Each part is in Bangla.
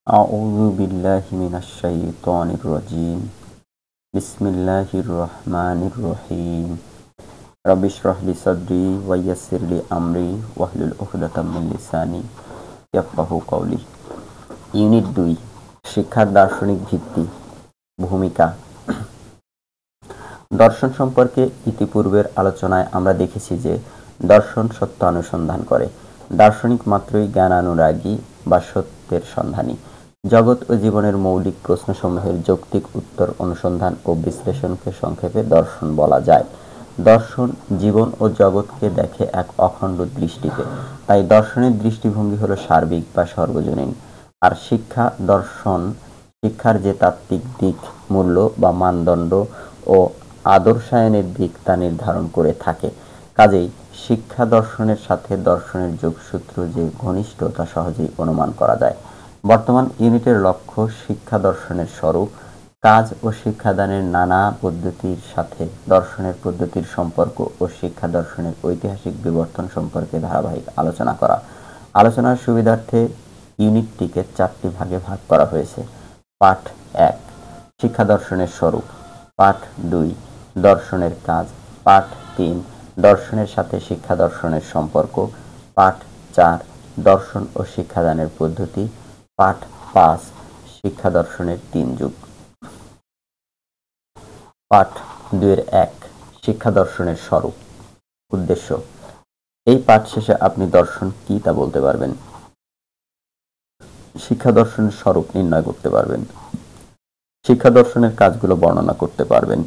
أعوذ بالله من الشيطان الرجيم بسم الله الرحمن الرحيم رب اشرح لي صدري ويسر لي أمري واحلل عقدة من লিসানি ইয়াফকাহু কওলি। ইউনিট 2 শিক্ষার দার্শনিক ভিত্তি ভূমিকা। দর্শন সম্পর্কে ইতিপূর্বের আলোচনায় আমরা দেখেছি যে দর্শন সত্য অনুসন্ধান করে। দার্শনিক মাত্রই জ্ঞানানুরাগী বা সত্যের সন্ধানী। জগৎ ও জীবনের মৌলিক প্রশ্নসমূহের যৌক্তিক উত্তর অনুসন্ধান ও বিশ্লেষণকে সংক্ষেপে দর্শন বলা যায়। দর্শন জীবন ও জগৎকে দেখে এক অখণ্ড দৃষ্টিতে, তাই দর্শনের দৃষ্টিভঙ্গি হলো সার্বিক বা সর্বজনীন। আর শিক্ষার যে তাত্ত্বিক দিক, মূল্য বা মানদণ্ড ও আদর্শায়নের দিক তা নির্ধারণ করে থাকে। কাজেই শিক্ষা দর্শনের সাথে দর্শনের যোগসূত্র যে ঘনিষ্ঠ তা সহজেই অনুমান করা যায়। বর্তমান ইউনিটের লক্ষ্য শিক্ষা দর্শনের স্বরূপ, কাজ ও শিক্ষাদানের নানা পদ্ধতির সাথে দর্শনের পদ্ধতির সম্পর্ক ও শিক্ষা দর্শনের ঐতিহাসিক বিবর্তন সম্পর্কে ধারাবাহিক আলোচনা করা। আলোচনার সুবিধার্থে ইউনিটটিকে 4টি ভাগে ভাগ করা হয়েছে। পাঠ 1 শিক্ষা দর্শনের স্বরূপ, পাঠ 2 দর্শনের কাজ, পাঠ 3 দর্শনের সাথে শিক্ষা দর্শনের সম্পর্ক, পাঠ 4 দর্শন ও শিক্ষাদানের পদ্ধতি, পাঠ 5 শিক্ষা দর্শনের 3 যুগ। পাঠ 2-1 শিক্ষা দর্শনের স্বরূপ। উদ্দেশ্য, এই পাঠ শেষে আপনি দর্শন কি তা বলতে পারবেন, শিক্ষা দর্শনের স্বরূপ নির্ণয় করতে পারবেন, শিক্ষা দর্শনের কাজগুলো বর্ণনা করতে পারবেন,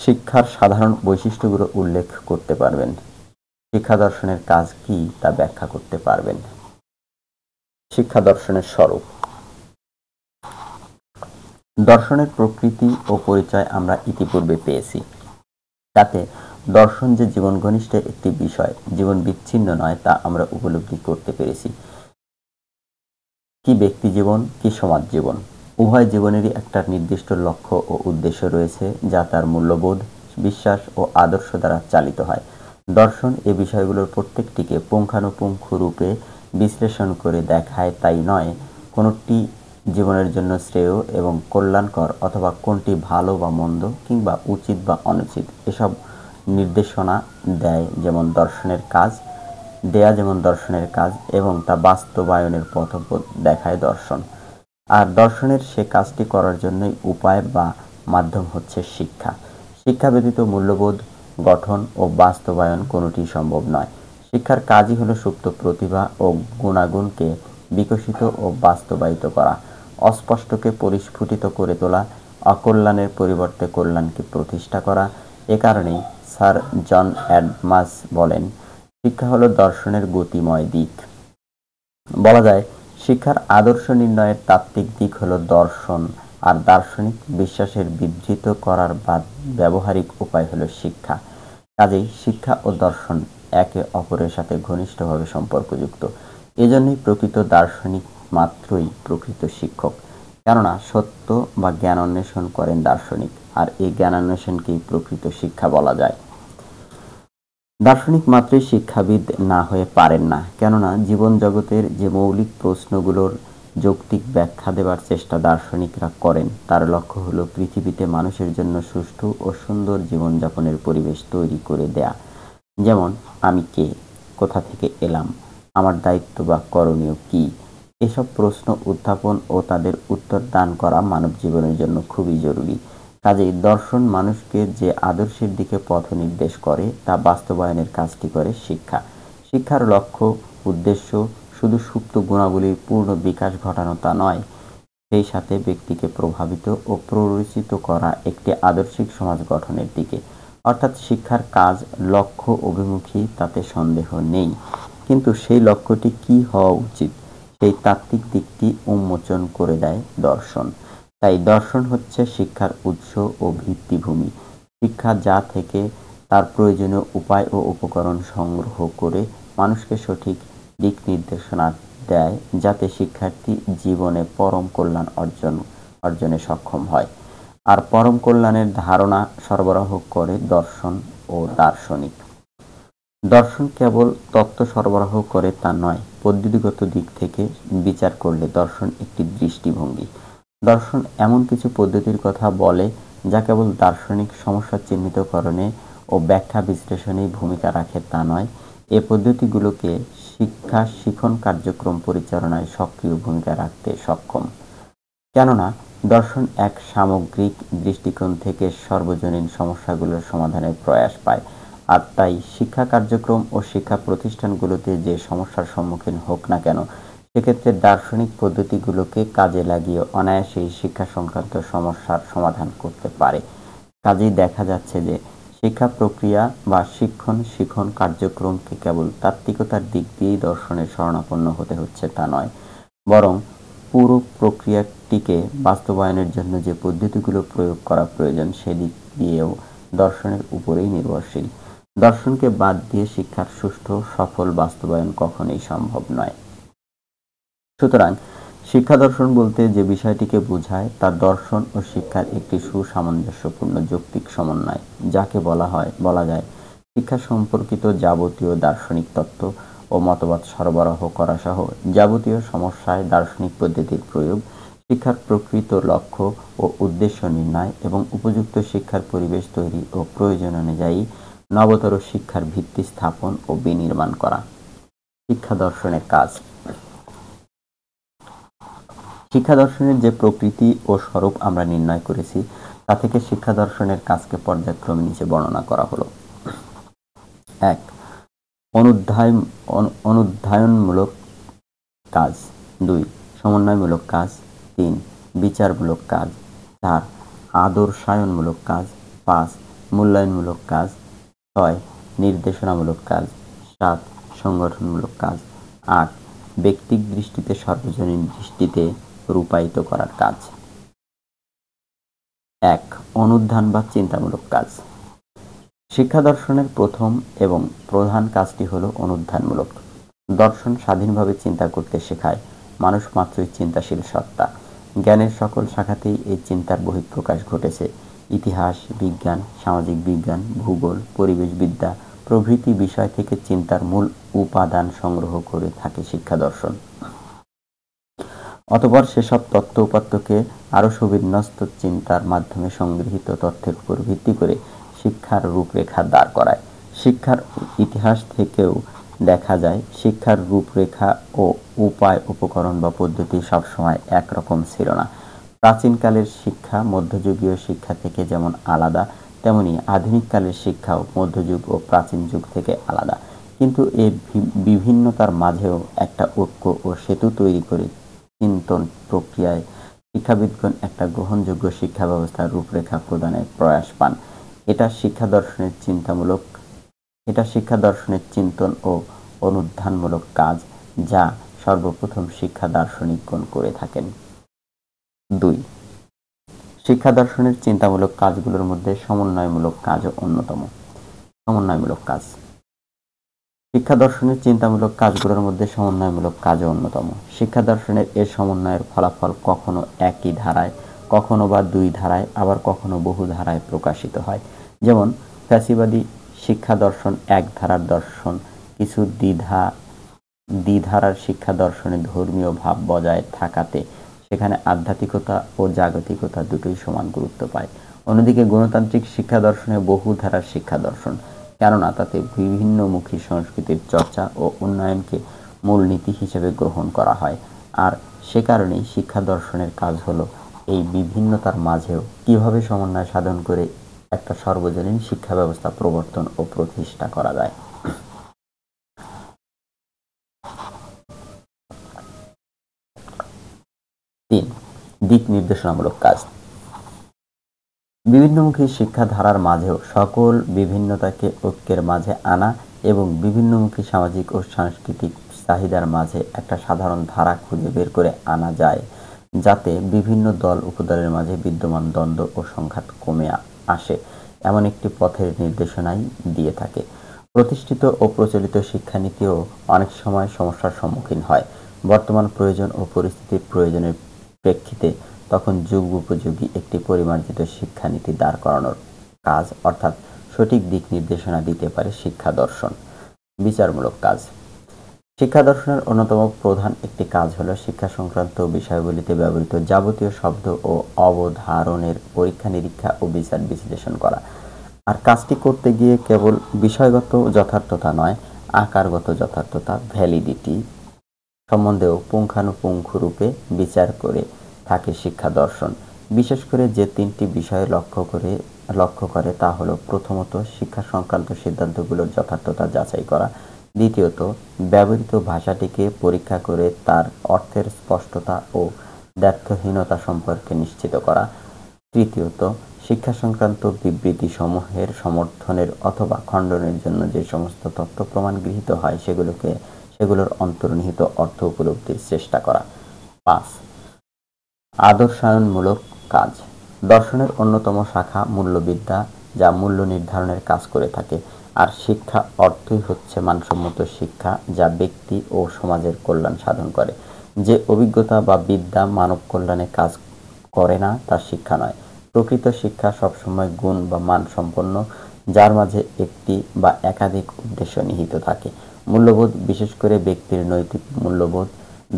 শিক্ষার সাধারণ বৈশিষ্ট্যগুলো উল্লেখ করতে পারবেন, শিক্ষা দর্শনের কাজ কি তা ব্যাখ্যা করতে পারবেন। শিক্ষা দর্শনের স্বরূপ। দর্শনের প্রকৃতি ও পরিচয় আমরা ইতিপূর্বে পেয়েছি। তাতে দর্শন যে জীবন ঘনিষ্ঠ একটি বিষয়, জীবন বিচ্ছিন্ন নয়, তা আমরা উপলব্ধি করতে পেরেছি। কি ব্যক্তি জীবন, কি সমাজ জীবন, উভয় জীবনেরই একটা নির্দিষ্ট লক্ষ্য ও উদ্দেশ্য রয়েছে, যা তার মূল্যবোধ, বিশ্বাস ও আদর্শ দ্বারা চালিত হয়। দর্শন এ বিষয়গুলোর প্রত্যেকটিকে পুঙ্খানুপুঙ্খ রূপে বিশ্লেষণ করে দেখায়, তাই নয় কোনটি জীবনের জন্য শ্রেয় এবং কল্যাণকর অথবা কোনটি ভালো বা মন্দ কিংবা উচিত বা অনুচিত এসব নির্দেশনা যেমন দর্শনের কাজ এবং তা বাস্তবায়নের পথপ্রদ দেখায় দর্শন। আর দর্শনের সে কাজটি করার জন্যই উপায় বা মাধ্যম হচ্ছে শিক্ষা। শিক্ষা ব্যতীত মূল্যবোধ গঠন ও বাস্তবায়ন কোনোটি সম্ভব নয়। শিক্ষার কাজই হলো সুপ্ত প্রতিভা ও গুণাগুণকে বিকশিত ও বাস্তবায়িত করা, অস্পষ্টকে পরিস্ফুটিত করে তোলা, অকল্যাণের পরিবর্তে কল্যাণকে প্রতিষ্ঠা করা। এ কারণেই স্যার জন অ্যাডামস বলেন, শিক্ষা হলো দর্শনের গতিময় দিক। বলা যায়, শিক্ষার আদর্শ নির্ণয়ের তাত্ত্বিক দিক হলো দর্শন, আর দার্শনিক বিশ্বাসের বিধৃত করার ব্যবহারিক উপায় হলো শিক্ষা। কাজেই শিক্ষা ও দর্শন একে অপরের সাথে ঘনিষ্ঠভাবে সম্পর্কযুক্ত। এজন্যই প্রকৃত দার্শনিক মাত্রই প্রকৃত শিক্ষক, কেননা সত্য বা জ্ঞান অন্বেষণ করেন দার্শনিক, আর এই জ্ঞানান্বেষণকেই প্রকৃত শিক্ষা বলা যায়। দার্শনিক মাত্রই শিক্ষাবিদ না হয়ে পারেন না, কেননা জীবন জগতের যে মৌলিক প্রশ্নগুলোর যৌক্তিক ব্যাখ্যা দেবার চেষ্টা দার্শনিকরা করেন, তার লক্ষ্য হলো পৃথিবীতে মানুষের জন্য সুষ্ঠু ও সুন্দর জীবনযাপনের পরিবেশ তৈরি করে দেয়া। যেমন, আমি কে, কোথা থেকে এলাম, আমার দায়িত্ব বা করণীয় কি, এসব প্রশ্ন উত্থাপন ও তাদের উত্তর দান করা মানব জীবনের জন্য খুবই জরুরি। কাজেই দর্শন মানুষকে যে আদর্শের দিকে পথ নির্দেশ করে তা বাস্তবায়নের কাজটি করে শিক্ষা। শিক্ষার লক্ষ্য উদ্দেশ্য শুধু সুপ্ত গুণাবলীর পূর্ণ বিকাশ ঘটানো তা নয়, সেই সাথে ব্যক্তিকে প্রভাবিত ও প্ররোচিত করা একটি আদর্শিক সমাজ গঠনের দিকে। অর্থাৎ শিক্ষার কাজ লক্ষ্য অভিমুখী, তাতে সন্দেহ নেই, কিন্তু সেই লক্ষ্যটি কি হওয়া উচিত সেই তাত্ত্বিক দিকটি উন্মোচন করে দেয় দর্শন। তাই দর্শন হচ্ছে শিক্ষার উৎস ও ভিত্তিভূমি। শিক্ষা যা থেকে তার প্রয়োজনীয় উপায় ও উপকরণ সংগ্রহ করে মানুষকে সঠিক দিক নির্দেশনা দেয়, যাতে শিক্ষার্থী জীবনে পরম কল্যাণ অর্জনে সক্ষম হয়। আর পরম কল্যাণের ধারণা সরবরাহ করে দর্শন ও দার্শনিক। দর্শন কেবল তত্ত্ব সরবরাহ করে তা নয়, পদ্ধতিগত দিক থেকে বিচার করলে দর্শন একটি দৃষ্টিভঙ্গি। দর্শন এমন কিছু পদ্ধতির কথা বলে যা কেবল দার্শনিক সমস্যা চিহ্নিতকরণে ও ব্যাখ্যা বিশ্লেষণেই ভূমিকা রাখে তা নয়, এ পদ্ধতিগুলোকে শিক্ষণ কার্যক্রম পরিচালনায় সক্রিয় ভূমিকা রাখতে সক্ষম। কেননা দর্শন এক সামগ্রিক দৃষ্টিকোণ থেকে সর্বজনীন সমস্যাগুলোর সমাধানের প্রয়াস পায়, আর তাই শিক্ষা কার্যক্রম ও শিক্ষা প্রতিষ্ঠানগুলোতে যে সমস্যার সম্মুখীন হোক না কেন, সেক্ষেত্রে দার্শনিক পদ্ধতিগুলোকে কাজে লাগিয়ে অনায়াসেই শিক্ষা সংক্রান্ত সমস্যার সমাধান করতে পারে। কাজেই দেখা যাচ্ছে যে শিক্ষা প্রক্রিয়া বা শিক্ষণ কার্যক্রমকে কেবল তাত্ত্বিকতার দিক দিয়েই দর্শনের শরণাপন্ন হতে হচ্ছে তা নয়, বরং পুরো প্রক্রিয়াটিকে বাস্তবায়নের জন্য যে পদ্ধতিগুলো প্রয়োগ করা প্রয়োজন সেদিক দিয়েও দর্শনের উপরেই নির্ভরশীল। দর্শনকে বাদ দিয়ে শিক্ষার সুষ্ঠু সফল বাস্তবায়ন কখনোই সম্ভব নয়। সুতরাং শিক্ষা দর্শন বলতে যে বিষয়টিকে বোঝায় তা দর্শন ও শিক্ষার একটি সুসামঞ্জস্যপূর্ণ যৌক্তিক সমন্বয়, যাকে বলা যায় শিক্ষা সম্পর্কিত যাবতীয় দার্শনিক তত্ত্ব ও মতবাদ সরবরাহ করা সহ যাবতীয় সমস্যায় দার্শনিক পদ্ধতির প্রয়োগ, শিক্ষার প্রকৃত লক্ষ্য ও উদ্দেশ্য নির্ণয় এবং উপযুক্ত শিক্ষার পরিবেশ তৈরি ও প্রয়োজন অনুযায়ী নবতর শিক্ষার ভিত্তি স্থাপন ও বিনির্মাণ করা। শিক্ষা দর্শনের কাজ। শিক্ষা দর্শনের যে প্রকৃতি ও স্বরূপ আমরা নির্ণয় করেছি তা থেকে শিক্ষা দর্শনের কাজকে পর্যায়ক্রমে নিচে বর্ণনা করা হলো। ১. অনুধ্যায়নমূলক কাজ। ২. সমন্বয়মূলক কাজ। ৩. বিচারমূলক কাজ। ৪. আদর্শায়নমূলক কাজ। ৫. মূল্যায়নমূলক কাজ। ৬. নির্দেশনামূলক কাজ। ৭. সংগঠনমূলক কাজ। ৮. ব্যক্তিক দৃষ্টিতে সর্বজনীন দৃষ্টিতে রূপায়িত করার কাজ। ১. অনুধ্যান বা চিন্তামূলক কাজ। শিক্ষা দর্শনের প্রথম এবং প্রধান কাজটি হল অনুধ্যানমূলক। দর্শন স্বাধীনভাবে চিন্তা করতে শেখায়। মানুষ মাত্রই চিন্তাশীল সত্তা। জ্ঞানের সকল শাখাতেই এই চিন্তার বহিঃপ্রকাশ ঘটেছে। ইতিহাস, বিজ্ঞান, সামাজিক বিজ্ঞান, ভূগোল, পরিবেশবিদ্যা প্রভৃতি বিষয় থেকে চিন্তার মূল উপাদান সংগ্রহ করে থাকে শিক্ষা দর্শন। অতঃপর সেসব তত্ত্ব উপাত্তকে আরও সুবিন্যস্ত চিন্তার মাধ্যমে সংগৃহীত তথ্যের উপর ভিত্তি করে শিক্ষার রূপরেখা দাঁড় করায়। শিক্ষার ইতিহাস থেকেও দেখা যায় শিক্ষার রূপরেখা ও উপায়, উপকরণ বা পদ্ধতি সবসময় একরকম ছিল না। প্রাচীনকালের শিক্ষা মধ্যযুগীয় শিক্ষা থেকে যেমন আলাদা, তেমনি আধুনিককালের শিক্ষাও মধ্যযুগ ও প্রাচীন যুগ থেকে আলাদা। কিন্তু এই বিভিন্নতার মাঝেও একটা ঐক্য ও সেতু তৈরি করে চিন্তন প্রক্রিয়ায় শিক্ষাবিদগণ একটা গ্রহণযোগ্য শিক্ষা ব্যবস্থার রূপরেখা প্রদানের প্রয়াস পান। এটা শিক্ষা দর্শনের চিন্তন ও অনুধ্যানমূলক কাজ, যা সর্বপ্রথম শিক্ষা দার্শনিকগণ করে থাকেন। ২. শিক্ষা দর্শনের চিন্তামূলক কাজগুলোর মধ্যে সমন্বয়মূলক কাজও অন্যতম। সমন্বয়মূলক কাজ। শিক্ষা দর্শনের চিন্তামূলক কাজগুলোর মধ্যে সমন্বয়মূলক কাজও অন্যতম। শিক্ষা দর্শনের এ সমন্বয়ের ফলাফল কখনো একই ধারায়, কখনো বা দুই ধারায়, আবার কখনো বহু ধারায় প্রকাশিত হয়। যেমন ফ্যাসিবাদী শিক্ষা দর্শন এক ধারার দর্শন, কিছু দ্বিধারার শিক্ষা দর্শনে ধর্মীয় ভাব বজায় থাকাতে সেখানে আধ্যাত্মিকতা ও জাগতিকতা দুটোই সমান গুরুত্ব পায়। অন্যদিকে গণতান্ত্রিক শিক্ষা দর্শনে বহু ধারার শিক্ষা দর্শন, কেননা তাতে বিভিন্নমুখী সংস্কৃতির চর্চা ও উন্নয়নকে মূলনীতি হিসেবে গ্রহণ করা হয়। আর সে কারণেই শিক্ষা দর্শনের কাজ হলো এই বিভিন্নতার মাঝেও কিভাবে সমন্বয় সাধন করে একটা সর্বজনীন শিক্ষা ব্যবস্থা প্রবর্তন ও প্রতিষ্ঠা করা যায়। ৩. দিক নির্দেশনামূলক কাজ। বিভিন্নমুখী শিক্ষা ধারার মাঝেও সকল বিভিন্নতাকে ঐক্যের মাঝে আনা এবং বিভিন্নমুখী সামাজিক ও সাংস্কৃতিক চাহিদার মাঝে একটা সাধারণ ধারা খুঁজে বের করে আনা যায়, যাতে বিভিন্ন দল উপদলের মাঝে বিদ্যমান দ্বন্দ্ব ও সংঘাত কমে আসে, এমন একটি পথের নির্দেশনাই দিয়ে থাকে। প্রতিষ্ঠিত ও প্রচলিত শিক্ষানীতিও অনেক সময় সমস্যার সম্মুখীন হয়। বর্তমান প্রয়োজন ও পরিস্থিতির প্রয়োজনের প্রেক্ষিতে তখন যুগ উপযোগী একটি পরিমার্জিত শিক্ষানীতি দাঁড় করানোর কাজ, অর্থাৎ সঠিক দিক নির্দেশনা দিতে পারে শিক্ষা দর্শন। বিচারমূলক কাজ। শিক্ষা দর্শনের অন্যতম প্রধান একটি কাজ হলো শিক্ষা সংক্রান্ত বিষয়গুলিতে ব্যবহৃত যাবতীয় শব্দ ও অবধারণের পরীক্ষা নিরীক্ষা ও বিচার বিশ্লেষণ করা। আর কাজটি করতে গিয়ে কেবল বিষয়গত যথার্থতা নয়, আকারগত যথার্থতা, ভ্যালিডিটি সম্বন্ধেও পুঙ্খানুপুঙ্খরূপে বিচার করে থাকে শিক্ষা দর্শন। বিশেষ করে যে তিনটি বিষয় লক্ষ্য করে তা হলো, প্রথমত শিক্ষা সংক্রান্ত সিদ্ধান্তগুলোর যথার্থতা যাচাই করা, দ্বিতীয়ত ব্যবহৃত ভাষাটিকে পরীক্ষা করে তার অর্থের স্পষ্টতা ও দ্ব্যর্থহীনতা সম্পর্কে নিশ্চিত করা, তৃতীয়ত শিক্ষা সংক্রান্ত বিবৃতি সমূহের সমর্থনের অথবা খণ্ডনের জন্য যে সমস্ত তথ্য প্রমাণ গৃহীত হয় সেগুলোর অন্তর্নিহিত অর্থ উপলব্ধির চেষ্টা করা। 5. আদর্শায়নমূলক কাজ। দর্শনের অন্যতম শাখা মূল্যবিদ্যা, যা মূল্য নির্ধারণের কাজ করে থাকে। আর শিক্ষা অর্থই হচ্ছে মানসম্মত শিক্ষা, যা ব্যক্তি ও সমাজের কল্যাণ সাধন করে। যে অভিজ্ঞতা বা বিদ্যা মানব কল্যাণে কাজ করে না তা শিক্ষা নয়। প্রকৃত শিক্ষা সবসময় গুণ বা মান সম্পন্ন, যার মাঝে একটি বা একাধিক উদ্দেশ্য নিহিত থাকে। মূল্যবোধ, বিশেষ করে ব্যক্তির নৈতিক মূল্যবোধ,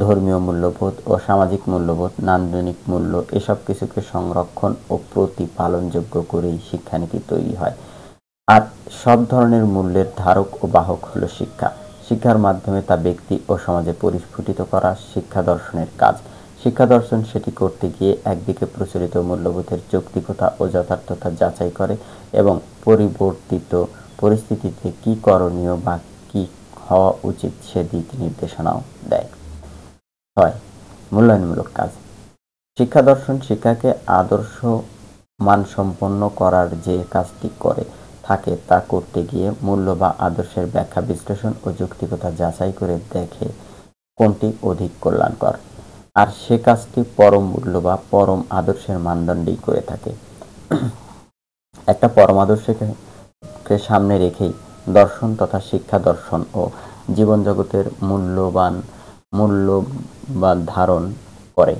ধর্মীয় মূল্যবোধ ও সামাজিক মূল্যবোধ, নান্দনিক মূল্য, এসব কিছুকে সংরক্ষণ ও প্রতিপালনযোগ্য করেই শিক্ষানীতি তৈরি হয়। আর সব ধরনের মূল্যের ধারক ও বাহক হলো শিক্ষা। শিক্ষার মাধ্যমে তা ব্যক্তি ও সমাজে পরিস্ফুটিত করা শিক্ষা দর্শনের কাজ। শিক্ষা দর্শন সেটি করতে গিয়ে একদিকে প্রচলিত মূল্যবোধের যৌক্তিকতা ও যথার্থতা যাচাই করে এবং পরিবর্তিত পরিস্থিতিতে কি করণীয় বা কি হওয়া উচিত সে দিক নির্দেশনাও দেয়। 6. মূল্যায়নমূলক কাজ। শিক্ষা দর্শন শিক্ষাকে আদর্শ মানসম্পন্ন করার যে কাজটি করে থাকে তা করতে গিয়ে মূল্য বা আদর্শের ব্যাখ্যা, বিশ্লেষণ ও যৌক্তিকতা যাচাই করে দেখে কোনটি অধিক কল্যাণকর। আর সে কাজটি পরম মূল্য বা পরম আদর্শের মানদণ্ডেই করে থাকে। একটা পরম আদর্শকে সামনে রেখেই দর্শন তথা শিক্ষা দর্শন ও জীবন জগতের মূল্যবান ধারণ করে।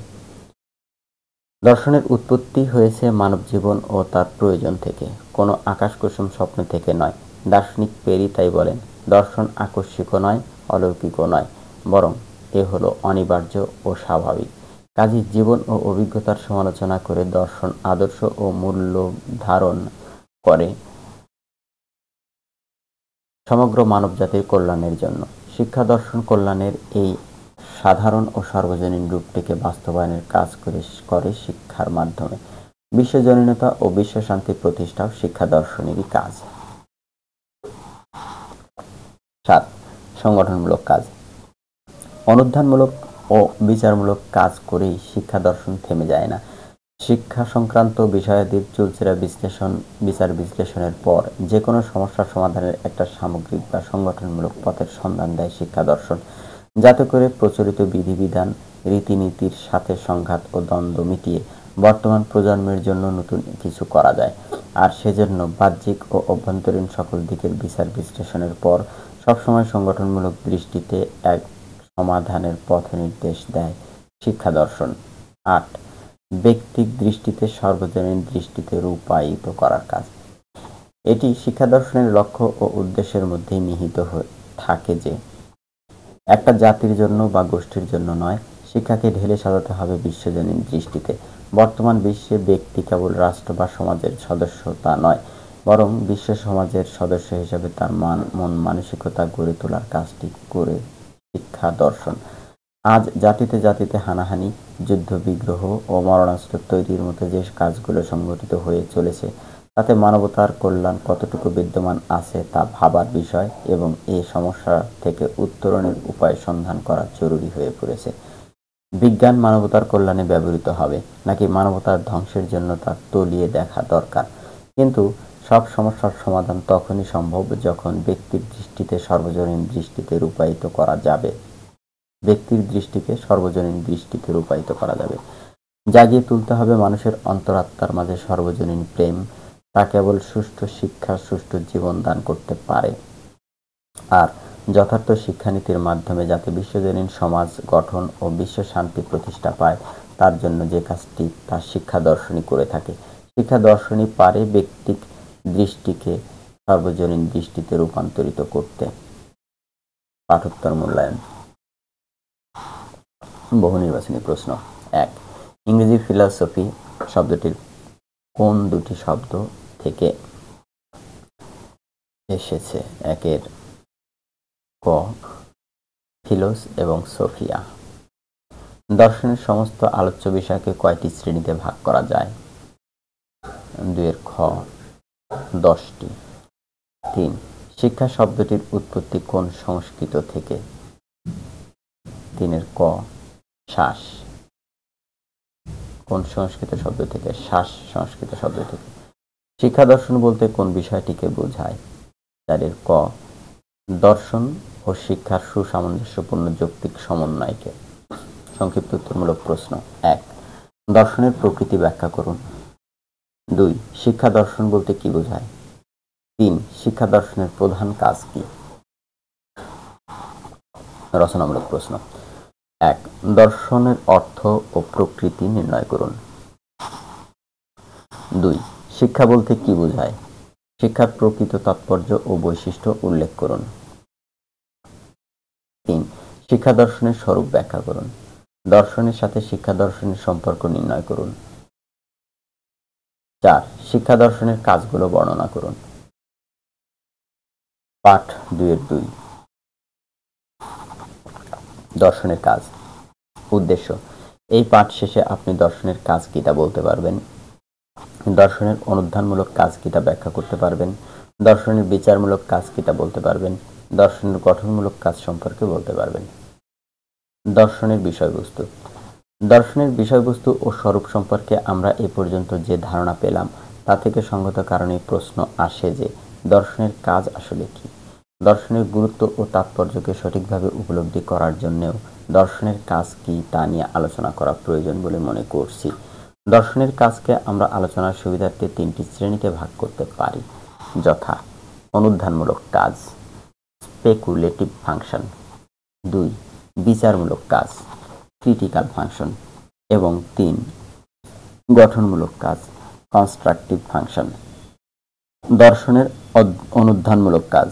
দর্শনের উৎপত্তি হয়েছে মানব জীবন ও তার প্রয়োজন থেকে, কোনো আকাশকুসুম স্বপ্ন থেকে নয়। দার্শনিক পেরি তাই বলেন, দর্শন আকস্মিকও নয়, অলৌকিকও নয়, বরং এ হলো অনিবার্য ও স্বাভাবিক। কাজেই জীবন ও অভিজ্ঞতার সমালোচনা করে দর্শন আদর্শ ও মূল্য ধারণ করে সমগ্র মানবজাতির কল্যাণের জন্য। শিক্ষা দর্শন কল্যাণের এই সাধারণ ও সর্বজনীন রূপটিকে বাস্তবায়নের কাজ করে শিক্ষার মাধ্যমে। বিশ্বজনীনতা ও বিশ্ব শান্তি প্রতিষ্ঠাও শিক্ষা দর্শনেরই কাজ। 7. সংগঠনমূলক কাজ। অনুধানমূলক ও বিচারমূলক কাজ করেই শিক্ষা দর্শন থেমে যায় না। শিক্ষা সংক্রান্ত বিষয়াদির চুলচেরা বিচার বিশ্লেষণের পর যে কোনো সমস্যার সমাধানের একটা সামগ্রিক বা সংগঠনমূলক পথের সন্ধান দেয় শিক্ষা দর্শন, যাতে করে প্রচলিত বিধিবিধান, রীতিনীতির সাথে সংঘাত ও দ্বন্দ্ব মিটিয়ে বর্তমান প্রজন্মের জন্য নতুন কিছু করা যায়। আর সেজন্য বাহ্যিক ও অভ্যন্তরীণ সকল দিকের বিচার বিশ্লেষণের পর সবসময় সংগঠনমূলক দৃষ্টিতে এক সমাধানের পথ নির্দেশ দেয় শিক্ষা দর্শন। 8. ব্যক্তিক দৃষ্টিতে সর্বজনীন দৃষ্টিতে রূপায়িত করার কাজ। এটি শিক্ষা দর্শনের লক্ষ্য ও উদ্দেশ্যের মধ্যেই নিহিত থাকে যে একটা জাতির জন্য বা গোষ্ঠীর জন্য নয়, শিক্ষাকে ঢেলে সাজাতে হবে বিশ্বজনীন দৃষ্টিতে। বর্তমান বিশ্বে ব্যক্তি কেবল রাষ্ট্র বা সমাজের সদস্য তা নয়, বরং বিশ্ব সমাজের সদস্য হিসেবে তার মন মানসিকতা গড়ে তোলার কাজটি করে শিক্ষা দর্শন। আজ জাতিতে জাতিতে হানাহানি, যুদ্ধ বিগ্রহ ও মরণাস্ত্র তৈরির মতো যে কাজগুলো সংঘটিত হয়ে চলেছে, তাতে মানবতার কল্যাণ কতটুকু বিদ্যমান আছে তা ভাবার বিষয় এবং এ সমস্যা থেকে উত্তরণের উপায় সন্ধান করা জরুরি হয়ে পড়েছে। বিজ্ঞান মানবতার কল্যাণে ব্যবহৃত হবে নাকি মানবতার ধ্বংসের জন্য তা তলিয়ে দেখা দরকার। কিন্তু সব সমস্যার সমাধান তখনই সম্ভব যখন ব্যক্তির দৃষ্টিতে সর্বজনীন দৃষ্টিতে রূপায়িত করা যাবে। জাগিয়ে তুলতে হবে মানুষের অন্তরাত্মার মাঝে সর্বজনীন প্রেম। তা কেবল সুষ্ঠু শিক্ষা, সুষ্ঠু জীবন দান করতে পারে। আর যথার্থ শিক্ষানীতির মাধ্যমে যাতে বিশ্বজনীন সমাজ গঠন ও বিশ্ব শান্তি প্রতিষ্ঠা পায়, তার জন্য যে কাজটি তা শিক্ষা দর্শনই করে থাকে। শিক্ষা দর্শনই পারে ব্যক্তিক দৃষ্টিকে সর্বজনীন দৃষ্টিতে রূপান্তরিত করতে। পাঠোত্তর মূল্যায়ন। বহু নির্বাচনী প্রশ্ন। 1. ইংরেজি ফিলসফি শব্দটির কোন দুটি শব্দ থেকে এসেছে? 1 ক ফিলোস এবং সোফিয়া। দর্শনের সমস্ত আলোচ্য বিষয়কে কয়টি শ্রেণীতে ভাগ করা যায়? 2 খ 10টি। 3. শিক্ষা শব্দটির উৎপত্তি কোন সংস্কৃত থেকে? 3 ক শ্বাস। কোন সংস্কৃত শব্দ থেকে? শ্বাস সংস্কৃত শব্দ থেকে। শিক্ষা দর্শন বলতে কোন বিষয়টিকে বোঝায়? 4 ক দর্শন ও শিক্ষার সুসামঞ্জস্যপূর্ণ যৌক্তিক সমন্বয়কে। সংক্ষিপ্ত উত্তরমূলক প্রশ্ন। 1. দর্শনের প্রকৃতি ব্যাখ্যা করুন। 2. শিক্ষা দর্শন বলতে কি বোঝায়? 3. শিক্ষা দর্শনের প্রধান কাজ কি? রচনামূলক প্রশ্ন। 1. দর্শনের অর্থ ও প্রকৃতি নির্ণয় করুন। 2. শিক্ষা বলতে কি বোঝায়? শিক্ষার প্রকৃত তাৎপর্য ও বৈশিষ্ট্য উল্লেখ করুন। 3. শিক্ষা দর্শনের স্বরূপ ব্যাখ্যা করুন। দর্শনের সাথে শিক্ষা দর্শনের সম্পর্ক নির্ণয় করুন। 4. শিক্ষা দর্শনের কাজগুলো বর্ণনা করুন। পাঠ 2-2। দর্শনের কাজ। উদ্দেশ্য। এই পাঠ শেষে আপনি দর্শনের কাজ কি তা বলতে পারবেন। দর্শনের অনুধানমূলক কাজ কি তা ব্যাখ্যা করতে পারবেন। দর্শনের বিচারমূলক কাজ কি তা বলতে পারবেন। দর্শনের গঠনমূলক কাজ সম্পর্কে বলতে পারবেন। দর্শনের বিষয়বস্তু। দর্শনের বিষয়বস্তু ও স্বরূপ সম্পর্কে আমরা এ পর্যন্ত যে ধারণা পেলাম তা থেকে সঙ্গত কারণে প্রশ্ন আসে যে দর্শনের কাজ আসলে কি। দর্শনের গুরুত্ব ও তাৎপর্যকে সঠিকভাবে উপলব্ধি করার জন্যেও দর্শনের কাজ কি তা নিয়ে আলোচনা করা প্রয়োজন বলে মনে করছি। দর্শনের কাজকে আমরা আলোচনার সুবিধার্থে 3টি শ্রেণীতে ভাগ করতে পারি, যথা: অনুধানমূলক কাজ, স্পেকুলেটিভ ফাংশন; 2. বিচারমূলক কাজ, ক্রিটিক্যাল ফাংশন; এবং 3. গঠনমূলক কাজ, কনস্ট্রাকটিভ ফাংশন। দর্শনের অনুধানমূলক কাজ।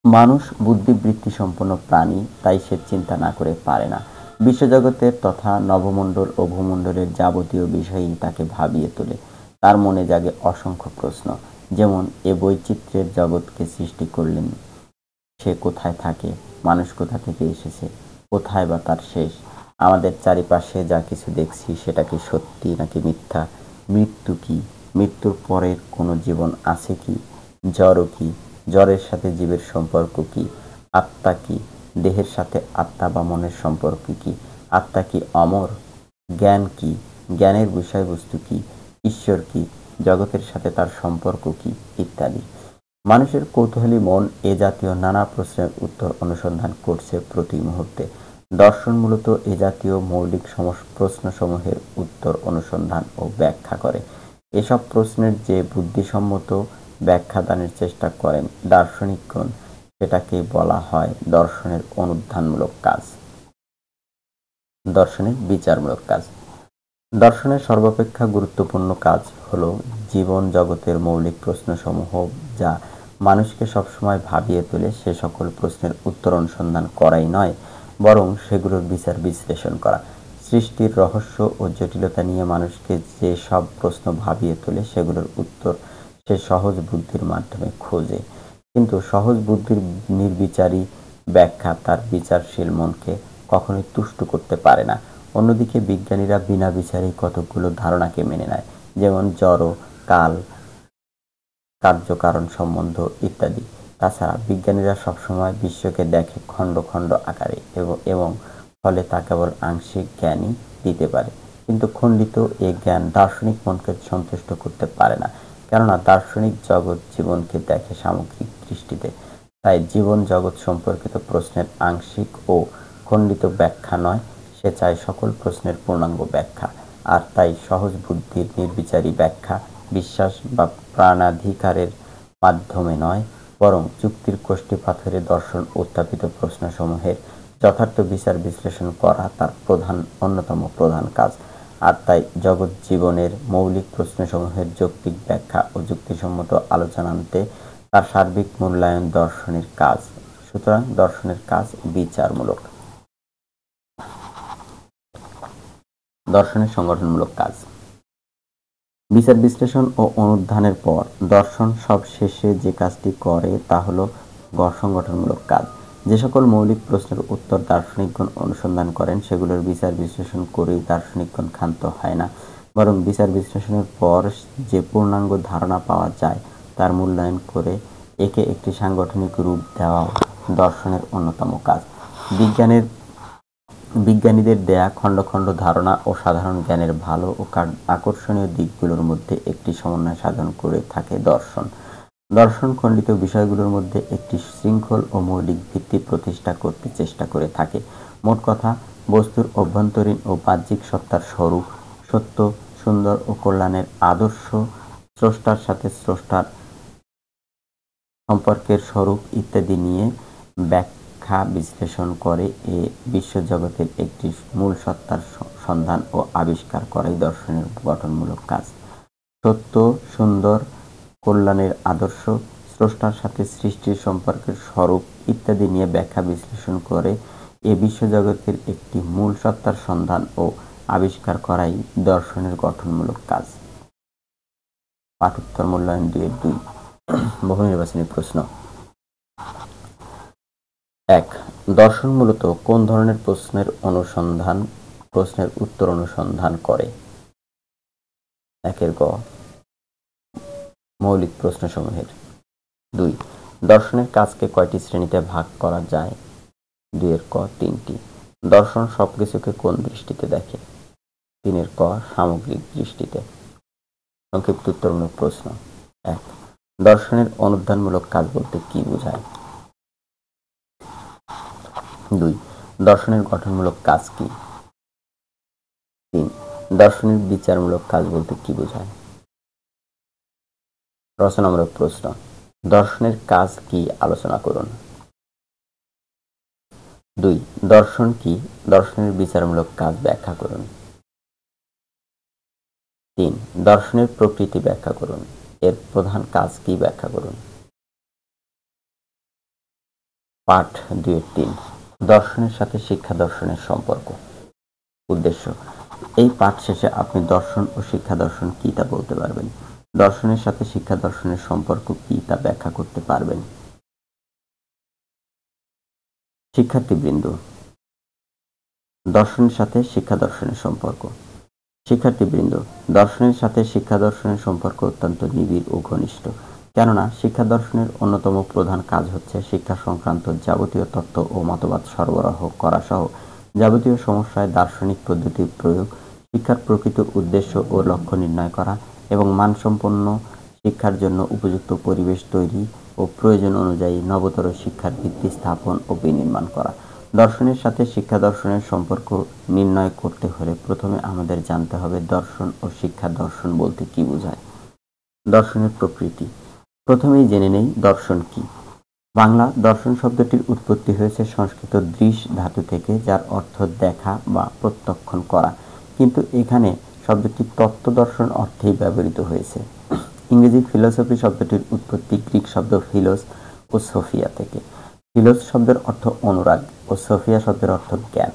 মানুষ বুদ্ধিবৃত্তি সম্পন্ন প্রাণী, তাই সে চিন্তা না করে পারে না। বিশ্বজগতের তথা নবমণ্ডল ও ভূমণ্ডলের যাবতীয় বিষয়ই তাকে ভাবিয়ে তোলে। তার মনে জাগে অসংখ্য প্রশ্ন, যেমন: এ বৈচিত্র্যের জগৎকে সৃষ্টি করলেন, সে কোথায় থাকে? মানুষ কোথা থেকে এসেছে? কোথায় বা তার শেষ? আমাদের চারিপাশে যা কিছু দেখছি সেটা কি সত্যি নাকি মিথ্যা? মৃত্যু কি? মৃত্যুর পরের কোনো জীবন আছে কি? জড় কি? জড়ের সাথে জীবের সম্পর্ক কি? আত্মা কি? দেহের সাথে আত্মা বা মনের সম্পর্ক কি? আত্মা কি অমর? জ্ঞান কি? জ্ঞানের বিষয়বস্তু কি? ঈশ্বর কি? জগতের সাথে তার সম্পর্ক কি? ইত্যাদি। মানুষের কৌতূহলী মন এ জাতীয় নানা প্রশ্নের উত্তর অনুসন্ধান করছে প্রতি মুহূর্তে। দর্শন মূলত এ জাতীয় মৌলিক প্রশ্নসমূহের উত্তর অনুসন্ধান ও ব্যাখ্যা করে। এসব প্রশ্নের যে বুদ্ধিসম্মত ব্যাখ্যা দানের চেষ্টা করেন দার্শনিকগণ, সেটাকে বলা হয় দর্শনের অনুধানমূলক কাজ। দর্শনের বিচারমূলক কাজ। দর্শনের সর্বাপেক্ষা গুরুত্বপূর্ণ কাজ হল জীবন জগতের মৌলিক প্রশ্নসমূহ যা মানুষকে সবসময় ভাবিয়ে তোলে সে সকল প্রশ্নের উত্তর অনুসন্ধান করাই নয়, বরং সেগুলোর বিচার বিশ্লেষণ করা। সৃষ্টির রহস্য ও জটিলতা নিয়ে মানুষকে যে সব প্রশ্ন ভাবিয়ে তোলে সেগুলোর উত্তর সে সহজ বুদ্ধির মাধ্যমে খোঁজে, কিন্তু সহজ বুদ্ধির নির্বিচারী ব্যাখ্যা তার বিচারশীল মনকে কখনোই তুষ্ট করতে পারে না। অন্যদিকে বিজ্ঞানীরা বিনা বিচারেই কতকগুলো ধারণাকে মেনে নেয়, যেমন জড়, কাল, কার্যকারণ সম্বন্ধ ইত্যাদি। তাছাড়া বিজ্ঞানীরা সবসময় বিশ্বকে দেখে খণ্ড খণ্ড আকারে এবং ফলে তা কেবল আংশিক জ্ঞানই দিতে পারে। কিন্তু খণ্ডিত এ জ্ঞান দার্শনিক মনকে সন্তুষ্ট করতে পারে না, কেননা দার্শনিক জগৎ জীবনকে দেখে সামগ্রিক দৃষ্টিতে। তাই জীবন জগৎ সম্পর্কিত প্রশ্নের আংশিক ও খণ্ডিত ব্যাখ্যা নয়, সে চায় সকল প্রশ্নের পূর্ণাঙ্গ ব্যাখ্যা। আর তাই সহজ বুদ্ধির নির্বিচারী ব্যাখ্যা বিশ্বাস বা প্রাণাধিকারের মাধ্যমে নয়, বরং যুক্তির কষ্টি পাথরে দর্শন উত্থাপিত প্রশ্নসমূহের যথার্থ বিচার বিশ্লেষণ করা তার অন্যতম প্রধান কাজ। আর তাই জগৎ জীবনের মৌলিক প্রশ্নসমূহের যৌক্তিক ব্যাখ্যা ও যুক্তিসম্মত আলোচনান্তে তার সার্বিক মূল্যায়ন দর্শনের কাজ। সুতরাং দর্শনের কাজ বিচারমূলক। দর্শনের সংগঠনমূলক কাজ। বিচার বিশ্লেষণ ও অনুধানের পর দর্শন সব শেষে যে কাজটি করে তা হল সংগঠনমূলক কাজ। যে সকল মৌলিক প্রশ্নের উত্তর দার্শনিকগণ অনুসন্ধান করেন সেগুলোর বিচার বিশ্লেষণ করেই দার্শনিকগণ ক্ষান্ত হয় না, বরং বিচার বিশ্লেষণের পর যে পূর্ণাঙ্গ ধারণা পাওয়া যায় তার মূল্যায়ন করে একে একটি সাংগঠনিক রূপ দেওয়াও দর্শনের অন্যতম কাজ। বিজ্ঞানীদের দেয়া খণ্ড খণ্ড ধারণা ও সাধারণ জ্ঞানের ভালো ও আকর্ষণীয় দিকগুলোর মধ্যে একটি সমন্বয় সাধন করে থাকে দর্শন। দর্শন খণ্ডিত বিষয়গুলোর মধ্যে একটি শৃঙ্খল ও মৌলিক ভিত্তি প্রতিষ্ঠা করতে চেষ্টা করে থাকে। মোট কথা, বস্তুর অভ্যন্তরীণ ও বাহ্যিক সত্তার স্বরূপ, সত্য, সুন্দর ও কল্যাণের আদর্শ, স্রষ্টার সাথে স্রষ্টার সম্পর্কের স্বরূপ ইত্যাদি নিয়ে ব্যাখ্যা বিশ্লেষণ করে এ বিশ্বজগতের একটি মূল সত্তার সন্ধান ও আবিষ্কার করাই দর্শনের গঠনমূলক কাজ। সত্য, সুন্দর, কল্যাণের আদর্শ, স্রষ্টার সাথে সৃষ্টির সম্পর্কের স্বরূপ ইত্যাদি নিয়ে ব্যাখ্যা বিশ্লেষণ করে এ বিশ্বজগতের একটি মূল সত্তার সন্ধান ও আবিষ্কার করাই দর্শনের গঠনমূলক কাজ। পাঠোত্তর মূল্যায়ন 2-2। বহু নির্বাচনী প্রশ্ন। 1. দর্শন মূলত কোন ধরনের প্রশ্নের উত্তর অনুসন্ধান করে? 1 গ মৌলিক প্রশ্নসমূহের। 2. দর্শনের কাজকে কয়টি শ্রেণীতে ভাগ করা যায়? 2 ক 3টি। দর্শন সবকিছুকে কোন দৃষ্টিতে দেখে? 3 ক সামগ্রিক দৃষ্টিতে। সংক্ষিপ্ত উত্তরমূলক প্রশ্ন। 1. দর্শনের অনুধানমূলক কাজ বলতে কি বোঝায়? 2. দর্শনের গঠনমূলক কাজ কি? 3. দর্শনের বিচারমূলক কাজ বলতে কি বোঝায়? রচনামূলক প্রশ্ন। দর্শনের কাজ কি আলোচনা করুন। 2. দর্শন কি? দর্শনের বিচারমূলক কাজ ব্যাখ্যা করুন। 3. দর্শনের প্রকৃতি ব্যাখ্যা করুন। এর প্রধান কাজ কি ব্যাখ্যা করুন। পাঠ 2-3। দর্শনের সাথে শিক্ষা দর্শনের সম্পর্ক। উদ্দেশ্য: এই পাঠ শেষে আপনি দর্শন ও শিক্ষা দর্শন কি তা বলতে পারবেন। দর্শনের সাথে শিক্ষা দর্শনের সম্পর্ক কি তা ব্যাখ্যা করতে পারবেন। শিক্ষার্থীবৃন্দ, দর্শনের সাথে শিক্ষা দর্শনের সম্পর্ক। শিক্ষার্থীবৃন্দ, দর্শনের সাথে শিক্ষা দর্শনের সম্পর্ক অত্যন্ত নিবিড় ও ঘনিষ্ঠ। কেননা শিক্ষা দর্শনের অন্যতম প্রধান কাজ হচ্ছে শিক্ষা সংক্রান্ত যাবতীয় তত্ত্ব ও মতবাদ সরবরাহ করা সহ যাবতীয় সমস্যায় দার্শনিক পদ্ধতির প্রয়োগ, শিক্ষার প্রকৃত উদ্দেশ্য ও লক্ষ্য নির্ণয় করা এবং মানসম্পন্ন শিক্ষার জন্য উপযুক্ত পরিবেশ তৈরি ও প্রয়োজন অনুযায়ী নবতর শিক্ষার ভিত্তি স্থাপন ও বিনির্মাণ করা। দর্শনের সাথে শিক্ষা দর্শনের সম্পর্ক নির্ণয় করতে হলে প্রথমে আমাদের জানতে হবে দর্শন ও শিক্ষা দর্শন বলতে কি বোঝায়। দর্শনের প্রকৃতি। প্রথমেই জেনে নেই দর্শন কি। বাংলা দর্শন শব্দটির উৎপত্তি হয়েছে সংস্কৃত দৃশ ধাতু থেকে, যার অর্থ দেখা বা প্রত্যক্ষণ করা, কিন্তু এখানে শব্দটি তত্ত্ব দর্শন অর্থেই ব্যবহৃত হয়েছে। ইংরেজি ফিলোসফি শব্দটির উৎপত্তি গ্রিক শব্দ ফিলোস ও সোফিয়া থেকে। ফিলোস শব্দের অর্থ অনুরাগ ও সোফিয়া শব্দের অর্থ জ্ঞান।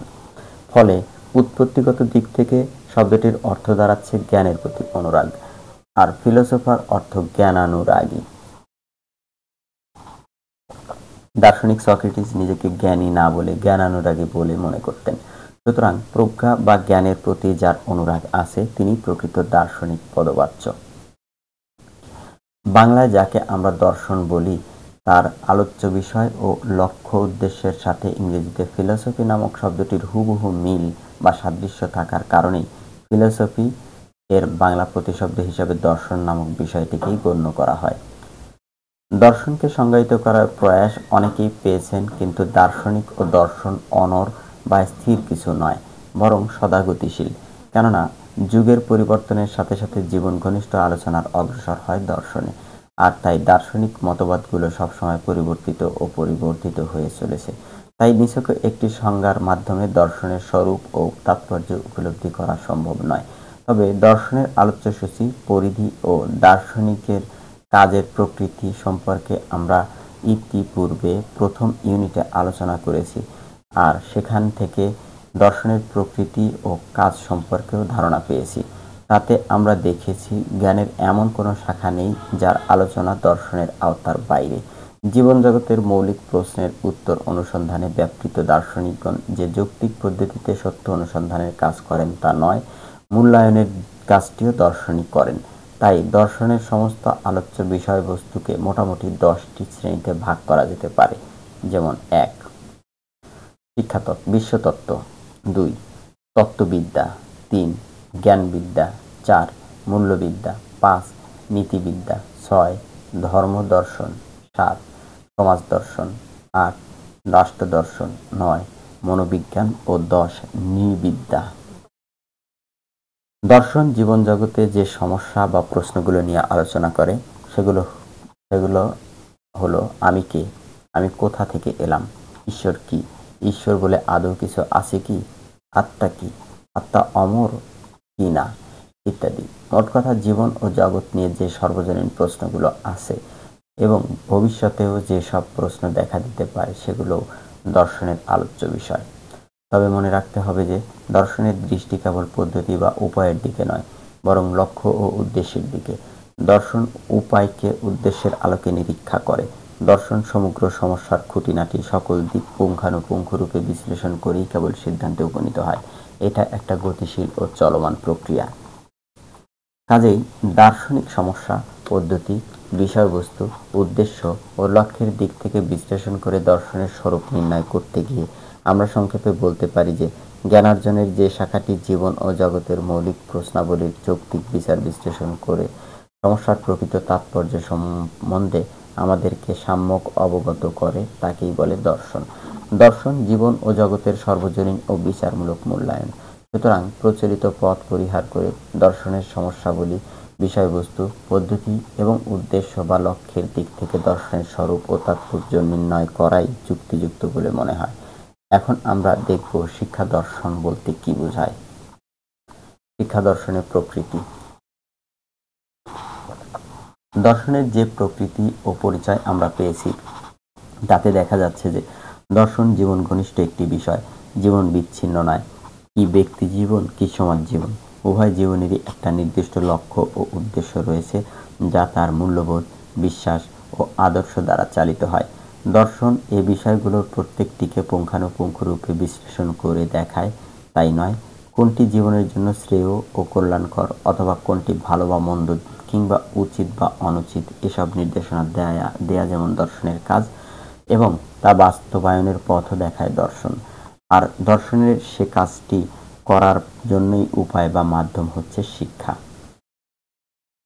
ফলে উৎপত্তিগত দিক থেকে শব্দটির অর্থ দাঁড়াচ্ছে জ্ঞানের প্রতি অনুরাগ, আর ফিলোসোফার অর্থ জ্ঞানানুরাগী। দার্শনিক সক্রেটিস নিজেকে জ্ঞানী না বলে জ্ঞানানুরাগী বলে মনে করতেন। সুতরাং প্রজ্ঞা বা জ্ঞানের প্রতি যার অনুরাগ আছে তিনি প্রকৃত দার্শনিক পদবাচ্য। বাংলায় যাকে আমরা দর্শন বলি তার আলোচ্য বিষয় ও লক্ষ্য উদ্দেশ্যের সাথে ইংরেজিতে ফিলসফি নামক শব্দটির হুবহু মিল বা সাদৃশ্য থাকার কারণেই ফিলসফি এর বাংলা প্রতিশব্দ হিসাবে দর্শন নামক বিষয়টিকেই গণ্য করা হয়। দর্শনকে সংজ্ঞায়িত করার প্রয়াস অনেকেই পেয়েছেন, কিন্তু দার্শনিক ও দর্শন অনড় বা স্থির কিছু নয়, বরং সদা গতিশীল। কেননা যুগের পরিবর্তনের সাথে সাথে জীবন ঘনিষ্ঠ আলোচনার অগ্রসর হয় দর্শনে, আর তাই দার্শনিক মতবাদগুলো সবসময় পরিবর্তিত ও পরিবর্তিত হয়ে চলেছে। তাই নিছক একটি সংজ্ঞার মাধ্যমে দর্শনের স্বরূপ ও তাৎপর্য উপলব্ধি করা সম্ভব নয়। তবে দর্শনের আলোচ্যসূচি, পরিধি ও দার্শনিকের কাজের প্রকৃতি সম্পর্কে আমরা ইতিপূর্বে প্রথম ইউনিটে আলোচনা করেছি, আর সেখান থেকে দর্শনের প্রকৃতি ও কাজ সম্পর্কেও ধারণা পেয়েছি। তাতে আমরা দেখেছি জ্ঞানের এমন কোনো শাখা নেই যার আলোচনা দর্শনের আওতার বাইরে। জীবনজগতের মৌলিক প্রশ্নের উত্তর অনুসন্ধানে ব্যাপৃত দার্শনিকগণ যে যৌক্তিক পদ্ধতিতে সত্য অনুসন্ধানের কাজ করেন তা নয়, মূল্যায়নের কাজটিও দর্শনই করেন। তাই দর্শনের সমস্ত আলোচ্য বিষয়বস্তুকে মোটামুটি 10টি শ্রেণীতে ভাগ করা যেতে পারে। যেমন 1. শিক্ষাতত্ত্ব, বিশ্বতত্ত্ব। 2. তত্ত্ববিদ্যা। 3. জ্ঞানবিদ্যা। 4. মূল্যবিদ্যা। 5. নীতিবিদ্যা। 6. ধর্মদর্শন। 7. সমাজ দর্শন। 8. রাষ্ট্রদর্শন। 9. মনোবিজ্ঞান ও 10. নৃবিদ্যা। দর্শন জীবনজগতে যে সমস্যা বা প্রশ্নগুলো নিয়ে আলোচনা করে সেগুলো হলো আমি কে, আমি কোথা থেকে এলাম, ঈশ্বর কি, ঈশ্বর বলে আদৌ কিছু আছে কি, আত্মা কি, আত্মা অমর কি না, ইত্যাদি। মোট কথা জীবন ও জগৎ নিয়ে যে সর্বজনীন প্রশ্নগুলো আছে এবং ভবিষ্যতেও যে সব প্রশ্ন দেখা দিতে পারে সেগুলো দর্শনের আলোচ্য বিষয়। তবে মনে রাখতে হবে যে দর্শনের দৃষ্টি কেবল পদ্ধতি বা উপায়ের দিকে নয়, বরং লক্ষ্য ও উদ্দেশ্যের দিকে। দর্শন উপায়কে উদ্দেশ্যের আলোকে নিরীক্ষা করে। দর্শন সমগ্র সমস্যার খুঁটিনাটি সকল দিক পুঙ্খানুপুঙ্খরূপে বিশ্লেষণ করেই কেবল সিদ্ধান্তে উপনীত হয়। এটা একটা গতিশীল ও চলমান প্রক্রিয়া। কাজেই দার্শনিক সমস্যা, পদ্ধতি, বিষয়বস্তু, উদ্দেশ্য ও লক্ষ্যের দিক থেকে বিশ্লেষণ করে দর্শনের স্বরূপ নির্ণয় করতে গিয়ে আমরা সংক্ষেপে বলতে পারি যে জ্ঞানার্জনের যে শাখাটি জীবন ও জগতের মৌলিক প্রশ্নাবলীর যৌক্তিক বিচার বিশ্লেষণ করে সমস্যার প্রকৃত তাৎপর্য সম্বন্ধে আমাদেরকে সম্যক অবগত করে তাকেই বলে দর্শন। দর্শন জীবন ও জগতের সর্বজনীন ও বিচারমূলক মূল্যায়ন। সুতরাং প্রচলিত পথ পরিহার করে দর্শনের সমস্যাবলী, বিষয়বস্তু, পদ্ধতি এবং উদ্দেশ্য বা লক্ষ্যের দিক থেকে দর্শনের স্বরূপ ও তাৎপর্য নির্ণয় করাই যুক্তিযুক্ত বলে মনে হয়। এখন আমরা দেখব শিক্ষা দর্শন বলতে কি বোঝায়। শিক্ষা দর্শনের প্রকৃতি। দর্শনের যে প্রকৃতি ও পরিচয় আমরা পেয়েছি তাতে দেখা যাচ্ছে যে দর্শন জীবন ঘনিষ্ঠ একটি বিষয়। জীবন বিচ্ছিন্ন নয়, কি ব্যক্তি জীবন কি সমাজ জীবন, উভয় জীবনেরই একটা নির্দিষ্ট লক্ষ্য ও উদ্দেশ্য রয়েছে যা তার মূল্যবোধ, বিশ্বাস ও আদর্শ দ্বারা চালিত হয়। দর্শন এ বিষয়গুলোর প্রত্যেকটিকে পুঙ্খানুপুঙ্খরূপে বিশ্লেষণ করে দেখায়, তাই নয়। কোনটি জীবনের জন্য শ্রেয় ও কল্যাণকর অথবা কোনটি ভালো বা মন্দ কিংবা উচিত বা অনুচিত এসব নির্দেশনা দেয়া যেমন দর্শনের কাজ এবং তা বাস্তবায়নের পথও দেখায় দর্শন। আর দর্শনের সে কাজটি করার জন্যই উপায় বা মাধ্যম হচ্ছে শিক্ষা।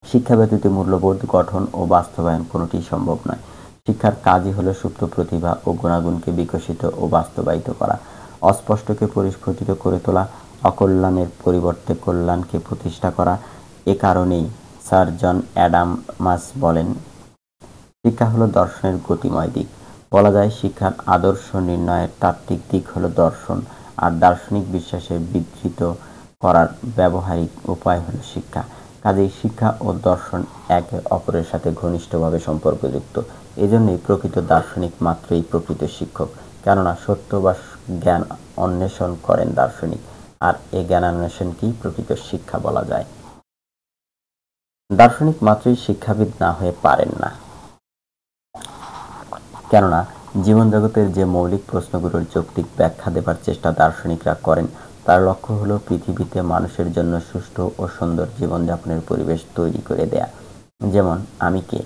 শিক্ষা ব্যতীত মূল্যবোধ গঠন ও বাস্তবায়ন কোনোটিই সম্ভব নয়। শিক্ষার কাজই হলো সুপ্ত প্রতিভা ও গুণাগুণকে বিকশিত ও বাস্তবায়িত করা, অস্পষ্টকে পরিস্ফুটিত করে তোলা, অকল্যাণের পরিবর্তে কল্যাণকে প্রতিষ্ঠা করা। এ কারণেই স্যার জন অ্যাডামাস বলেন, শিক্ষা হলো দর্শনের গতিময় দিক। বলা যায় শিক্ষার আদর্শ নির্ণয়ের তাত্ত্বিক দিক হলো দর্শন, আর দার্শনিক বিশ্বাসের বিধৃত করার ব্যবহারিক উপায় হলো শিক্ষা। কাজেই শিক্ষা ও দর্শন একে অপরের সাথে ঘনিষ্ঠভাবে সম্পর্কযুক্ত। এজন্যই প্রকৃত দার্শনিক মাত্রই প্রকৃত শিক্ষক, কেননা সত্য বা জ্ঞান অন্বেষণ করেন দার্শনিক, আর এ জ্ঞানান্বেষণকেই প্রকৃত শিক্ষা বলা যায়। দার্শনিক মাত্রই শিক্ষাবিদ না হয়ে পারেন না, কেননা জীবন জগতের যে মৌলিক প্রশ্নগুলোর যৌক্তিক ব্যাখ্যা দেবার চেষ্টা দার্শনিকরা করেন তার লক্ষ্য হলো পৃথিবীতে মানুষের জন্য সুষ্ঠু ও সুন্দর জীবনযাপনের পরিবেশ তৈরি করে দেয়া। যেমন আমি কে,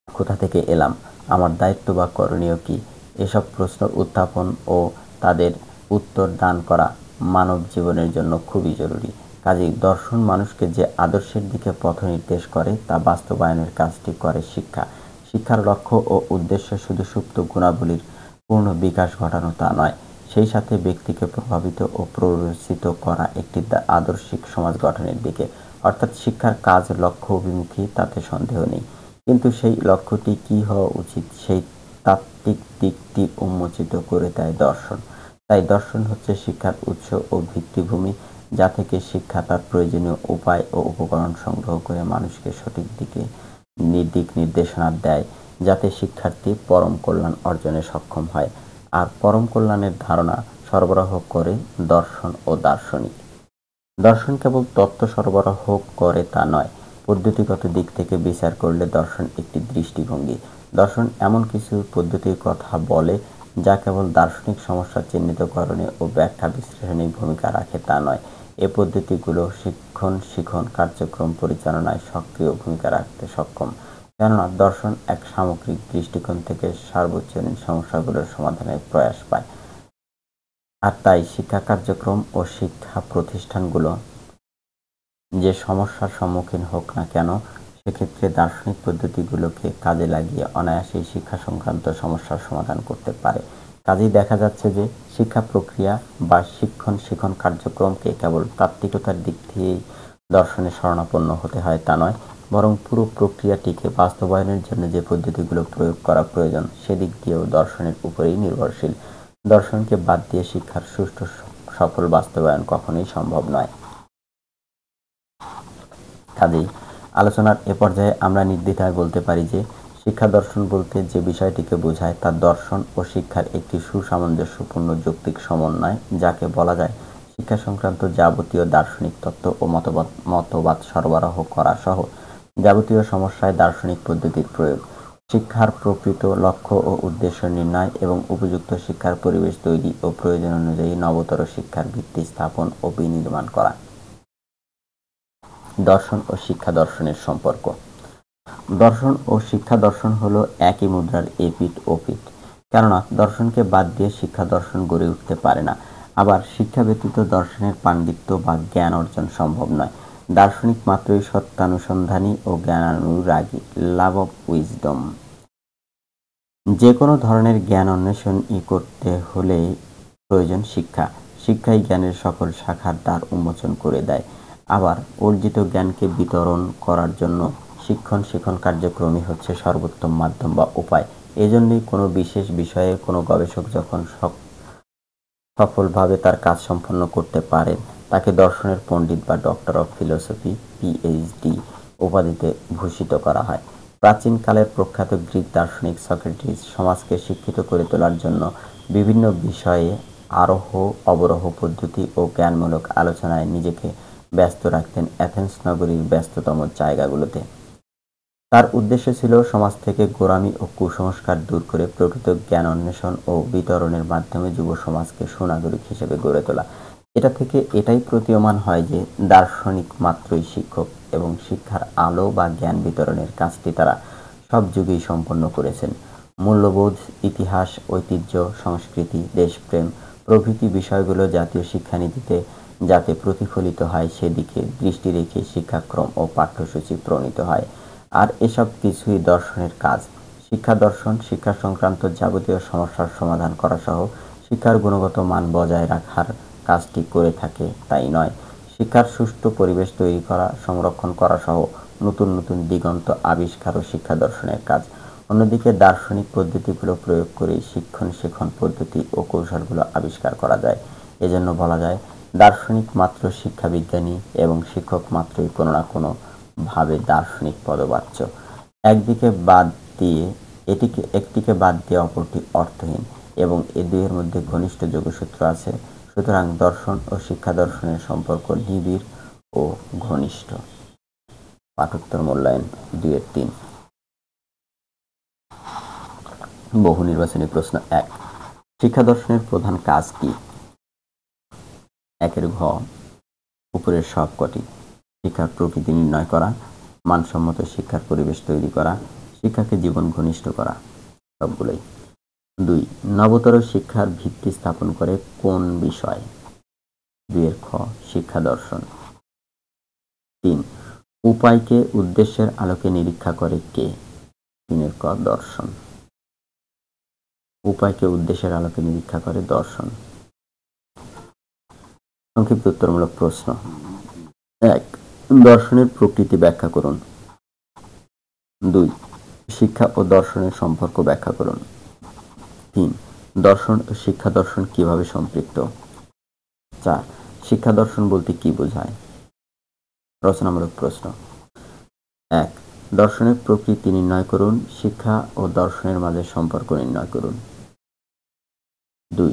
কোথা থেকে এলাম, আমার দায়িত্ব বা করণীয় কি, এসব প্রশ্ন উত্থাপন ও তাদের উত্তর দান করা মানব জীবনের জন্য খুবই জরুরি। কাজেই দর্শন মানুষকে যে আদর্শের দিকে পথ নির্দেশ করে তা বাস্তবায়নের কাজটি করে শিক্ষা। শিক্ষার লক্ষ্য ও উদ্দেশ্য শুধু সুপ্ত গুণাবলীর পূর্ণ বিকাশ ঘটানো তা নয়, সেই সাথে ব্যক্তিকে প্রভাবিত ও প্ররোচিত করা একটি আদর্শিক সমাজ গঠনের দিকে। অর্থাৎ শিক্ষার কাজ লক্ষ্য অভিমুখী, তাতে সন্দেহ নেই, কিন্তু সেই লক্ষ্যটি কি হওয়া উচিত সেই তাত্ত্বিক দিকটি উন্মোচিত করে দেয় দর্শন। তাই দর্শন হচ্ছে শিক্ষার উৎস ও ভিত্তিভূমি, যা থেকে শিক্ষা তার প্রয়োজনীয় উপায় ও উপকরণ সংগ্রহ করে মানুষকে সঠিক দিক নির্দেশনা দেয় যাতে শিক্ষার্থী পরম কল্যাণ অর্জনে সক্ষম হয়। আর পরম কল্যাণের ধারণা সরবরাহ করে দর্শন ও দার্শনিক। দর্শন কেবল তত্ত্ব সরবরাহ করে তা নয়, পদ্ধতিগত দিক থেকে বিচার করলে দর্শন একটি দৃষ্টিভঙ্গি। দর্শন এমন কিছু পদ্ধতির কথা বলে যা কেবল দার্শনিক সমস্যা চিহ্নিতকরণে ও ব্যাখ্যা বিশ্লেষণে ভূমিকা রাখে তা নয়, এ পদ্ধতিগুলো শিক্ষণ কার্যক্রম পরিচালনায় সক্রিয় ভূমিকা রাখতে সক্ষম। কেননা দর্শন এক সামগ্রিক দৃষ্টিকোণ থেকে সার্বজনীন সমস্যাগুলোর সমাধানের প্রয়াস পায়। আর তাই শিক্ষা কার্যক্রম ও শিক্ষা প্রতিষ্ঠানগুলো যে সমস্যার সম্মুখীন হোক না কেন, সেক্ষেত্রে দার্শনিক পদ্ধতিগুলোকে কাজে লাগিয়ে অনায়াসেই শিক্ষা সংক্রান্ত সমস্যার সমাধান করতে পারে। কাজেই দেখা যাচ্ছে যে শিক্ষা প্রক্রিয়া বা শিক্ষণ কার্যক্রমকে কেবল তাত্ত্বিকতার দিক দিয়েই দর্শনের শরণাপন্ন হতে হয় তা নয়, বরং পুরো প্রক্রিয়াটিকে বাস্তবায়নের জন্য যে পদ্ধতিগুলো প্রয়োগ করা প্রয়োজন সেদিক দিয়েও দর্শনের উপরেই নির্ভরশীল। দর্শনকে বাদ দিয়ে শিক্ষার সুষ্ঠু সফল বাস্তবায়ন কখনোই সম্ভব নয়। কাজেই আলোচনার এ পর্যায়ে আমরা নির্দ্বিধায় বলতে পারি যে শিক্ষা দর্শন বলতে যে বিষয়টিকে বোঝায় তা দর্শন ও শিক্ষার একটি সুসামঞ্জস্যপূর্ণ যৌক্তিক সমন্বয়, যাকে বলা যায় শিক্ষা সংক্রান্ত যাবতীয় দার্শনিক তত্ত্ব ও মতবাদ সরবরাহ করা সহ যাবতীয় সমস্যায় দার্শনিক পদ্ধতির প্রয়োগ, শিক্ষার প্রকৃত লক্ষ্য ও উদ্দেশ্য নির্ণয় এবং উপযুক্ত শিক্ষার পরিবেশ তৈরি ও প্রয়োজন অনুযায়ী নবতর শিক্ষার ভিত্তি স্থাপন ও বিনির্মাণ করা। দর্শন ও শিক্ষা দর্শনের সম্পর্ক। দর্শন ও শিক্ষা দর্শন হলো একই মুদ্রার এপিঠ ওপিঠ। কেননা দর্শনকে বাদ দিয়ে শিক্ষা দর্শন গড়ে উঠতে পারে না। আবার শিক্ষা ব্যতীত দর্শনের পাণ্ডিত্য বা জ্ঞান অর্জন সম্ভব নয়। দার্শনিক মাত্রই সত্যানুসন্ধানী ও জ্ঞানানুরাগী, লাভ অব উইজডম। যে কোনো ধরনের জ্ঞান অন্বেষণ করতে হলে প্রয়োজন শিক্ষা। শিক্ষাই জ্ঞানের সকল শাখার দ্বার উন্মোচন করে দেয়। আবার অর্জিত জ্ঞানকে বিতরণ করার জন্য শিক্ষণ কার্যক্রমই হচ্ছে সর্বোত্তম মাধ্যম বা উপায়। এজন্যই কোনো বিশেষ বিষয়ে কোনো গবেষক যখন সফলভাবে তার কাজ সম্পন্ন করতে পারেন, তাকে দর্শনের পণ্ডিত বা ডক্টর অব ফিলোসফি পিএইচডি উপাধিতে ভূষিত করা হয়। প্রাচীনকালের প্রখ্যাত গ্রিক দার্শনিক সক্রেটিস সমাজকে শিক্ষিত করে তোলার জন্য বিভিন্ন বিষয়ে আরোহ অবরোহ পদ্ধতি ও জ্ঞানমূলক আলোচনায় নিজেকে ব্যস্ত রাখতেন অ্যাথেন্স নগরীর ব্যস্ততম জায়গাগুলোতে। তার উদ্দেশ্য ছিল সমাজ থেকে গোঁড়ামি ও কুসংস্কার দূর করে প্রকৃত জ্ঞান অন্বেষণ ও বিতরণের মাধ্যমে যুব সমাজকে সুনাগরিক হিসেবে গড়ে তোলা। এটা থেকে এটাই প্রতীয়মান হয় যে দার্শনিক মাত্রই শিক্ষক এবং শিক্ষার আলো বা জ্ঞান বিতরণের কাজটি তারা সব যুগেই সম্পন্ন করেছেন। মূল্যবোধ, ইতিহাস, ঐতিহ্য, সংস্কৃতি, দেশপ্রেম প্রভৃতি বিষয়গুলো জাতীয় শিক্ষানীতিতে যাতে প্রতিফলিত হয় সেদিকে দৃষ্টি রেখে শিক্ষাক্রম ও পাঠ্যসূচি প্রণীত হয়। আর এসব কিছুই দর্শনের কাজ। শিক্ষা দর্শন শিক্ষা সংক্রান্ত যাবতীয় সমস্যার সমাধান করা সহ শিক্ষার গুণগত মান বজায় রাখার কাজটি করে থাকে তাই নয়, শিক্ষার সুষ্ঠু পরিবেশ তৈরি করা, সংরক্ষণ করা সহ নতুন নতুন দিগন্ত আবিষ্কারও শিক্ষা দর্শনের কাজ। অন্যদিকে দার্শনিক পদ্ধতিগুলো প্রয়োগ করে শিক্ষণ পদ্ধতি ও কৌশলগুলো আবিষ্কার করা যায়। এজন্য বলা যায় দার্শনিক মাত্র শিক্ষাবিজ্ঞানী এবং শিক্ষক মাত্রই কোনো না কোনো ভাবে দার্শনিক পদবাচ্য। একটিকে বাদ দিয়ে অপরটি অর্থহীন এবং এ দুইয়ের মধ্যে ঘনিষ্ঠ যোগসূত্র আছে। সুতরাং দর্শন ও শিক্ষা দর্শনের সম্পর্ক নিবিড় ও ঘনিষ্ঠ। পাঠোত্তর মূল্যায়ন 2-3। বহু নির্বাচনী প্রশ্ন 1। শিক্ষা দর্শনের প্রধান কাজ কি? 1 ঘ উপরের সব কটি। শিক্ষার প্রকৃতি নির্ণয় করা, মানসম্মত শিক্ষার পরিবেশ তৈরি করা, শিক্ষাকে জীবন ঘনিষ্ঠ করা, সবগুলোই। 2 নবতর শিক্ষার ভিত্তি স্থাপন করে কোন বিষয়? 2 খ শিক্ষা দর্শন। 3 উপায়কে উদ্দেশ্যের আলোকে নিরীক্ষা করে কে? 3 ক দর্শন। উপায়কে উদ্দেশ্যের আলোকে নিরীক্ষা করে দর্শন। সংক্ষিপ্ত উত্তরমূলক প্রশ্ন। 1 দর্শনের প্রকৃতি ব্যাখ্যা করুন। 2 শিক্ষা ও দর্শনের সম্পর্ক ব্যাখ্যা করুন। 3 দর্শন ও শিক্ষা দর্শন কিভাবে সম্পৃক্ত? 4 শিক্ষা দর্শন বলতে কি বোঝায়? রচনামূলক প্রশ্ন। 1 দর্শনের প্রকৃতি নির্ণয় করুন। শিক্ষা ও দর্শনের মাঝে সম্পর্ক নির্ণয় করুন। 2.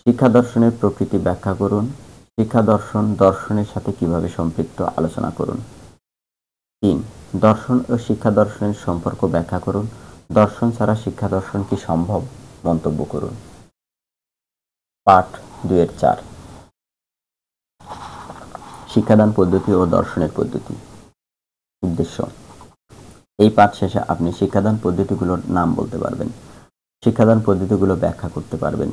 শিক্ষা দর্শনের প্রকৃতি ব্যাখ্যা করুন। শিক্ষা দর্শন দর্শনের সাথে কিভাবে সম্পৃক্ত আলোচনা করুন। 3. দর্শন ও শিক্ষা দর্শনের সম্পর্ক ব্যাখ্যা করুন। দর্শন ছাড়া শিক্ষা দর্শন কি সম্ভব? মন্তব্য করুন। পাঠ 2-4 শিক্ষাদান পদ্ধতি ও দর্শনের পদ্ধতি। উদ্দেশ্য: এই পাঠ শেষে আপনি শিক্ষাদান পদ্ধতিগুলোর নাম বলতে পারবেন, শিক্ষাদান পদ্ধতিগুলো ব্যাখ্যা করতে পারবেন,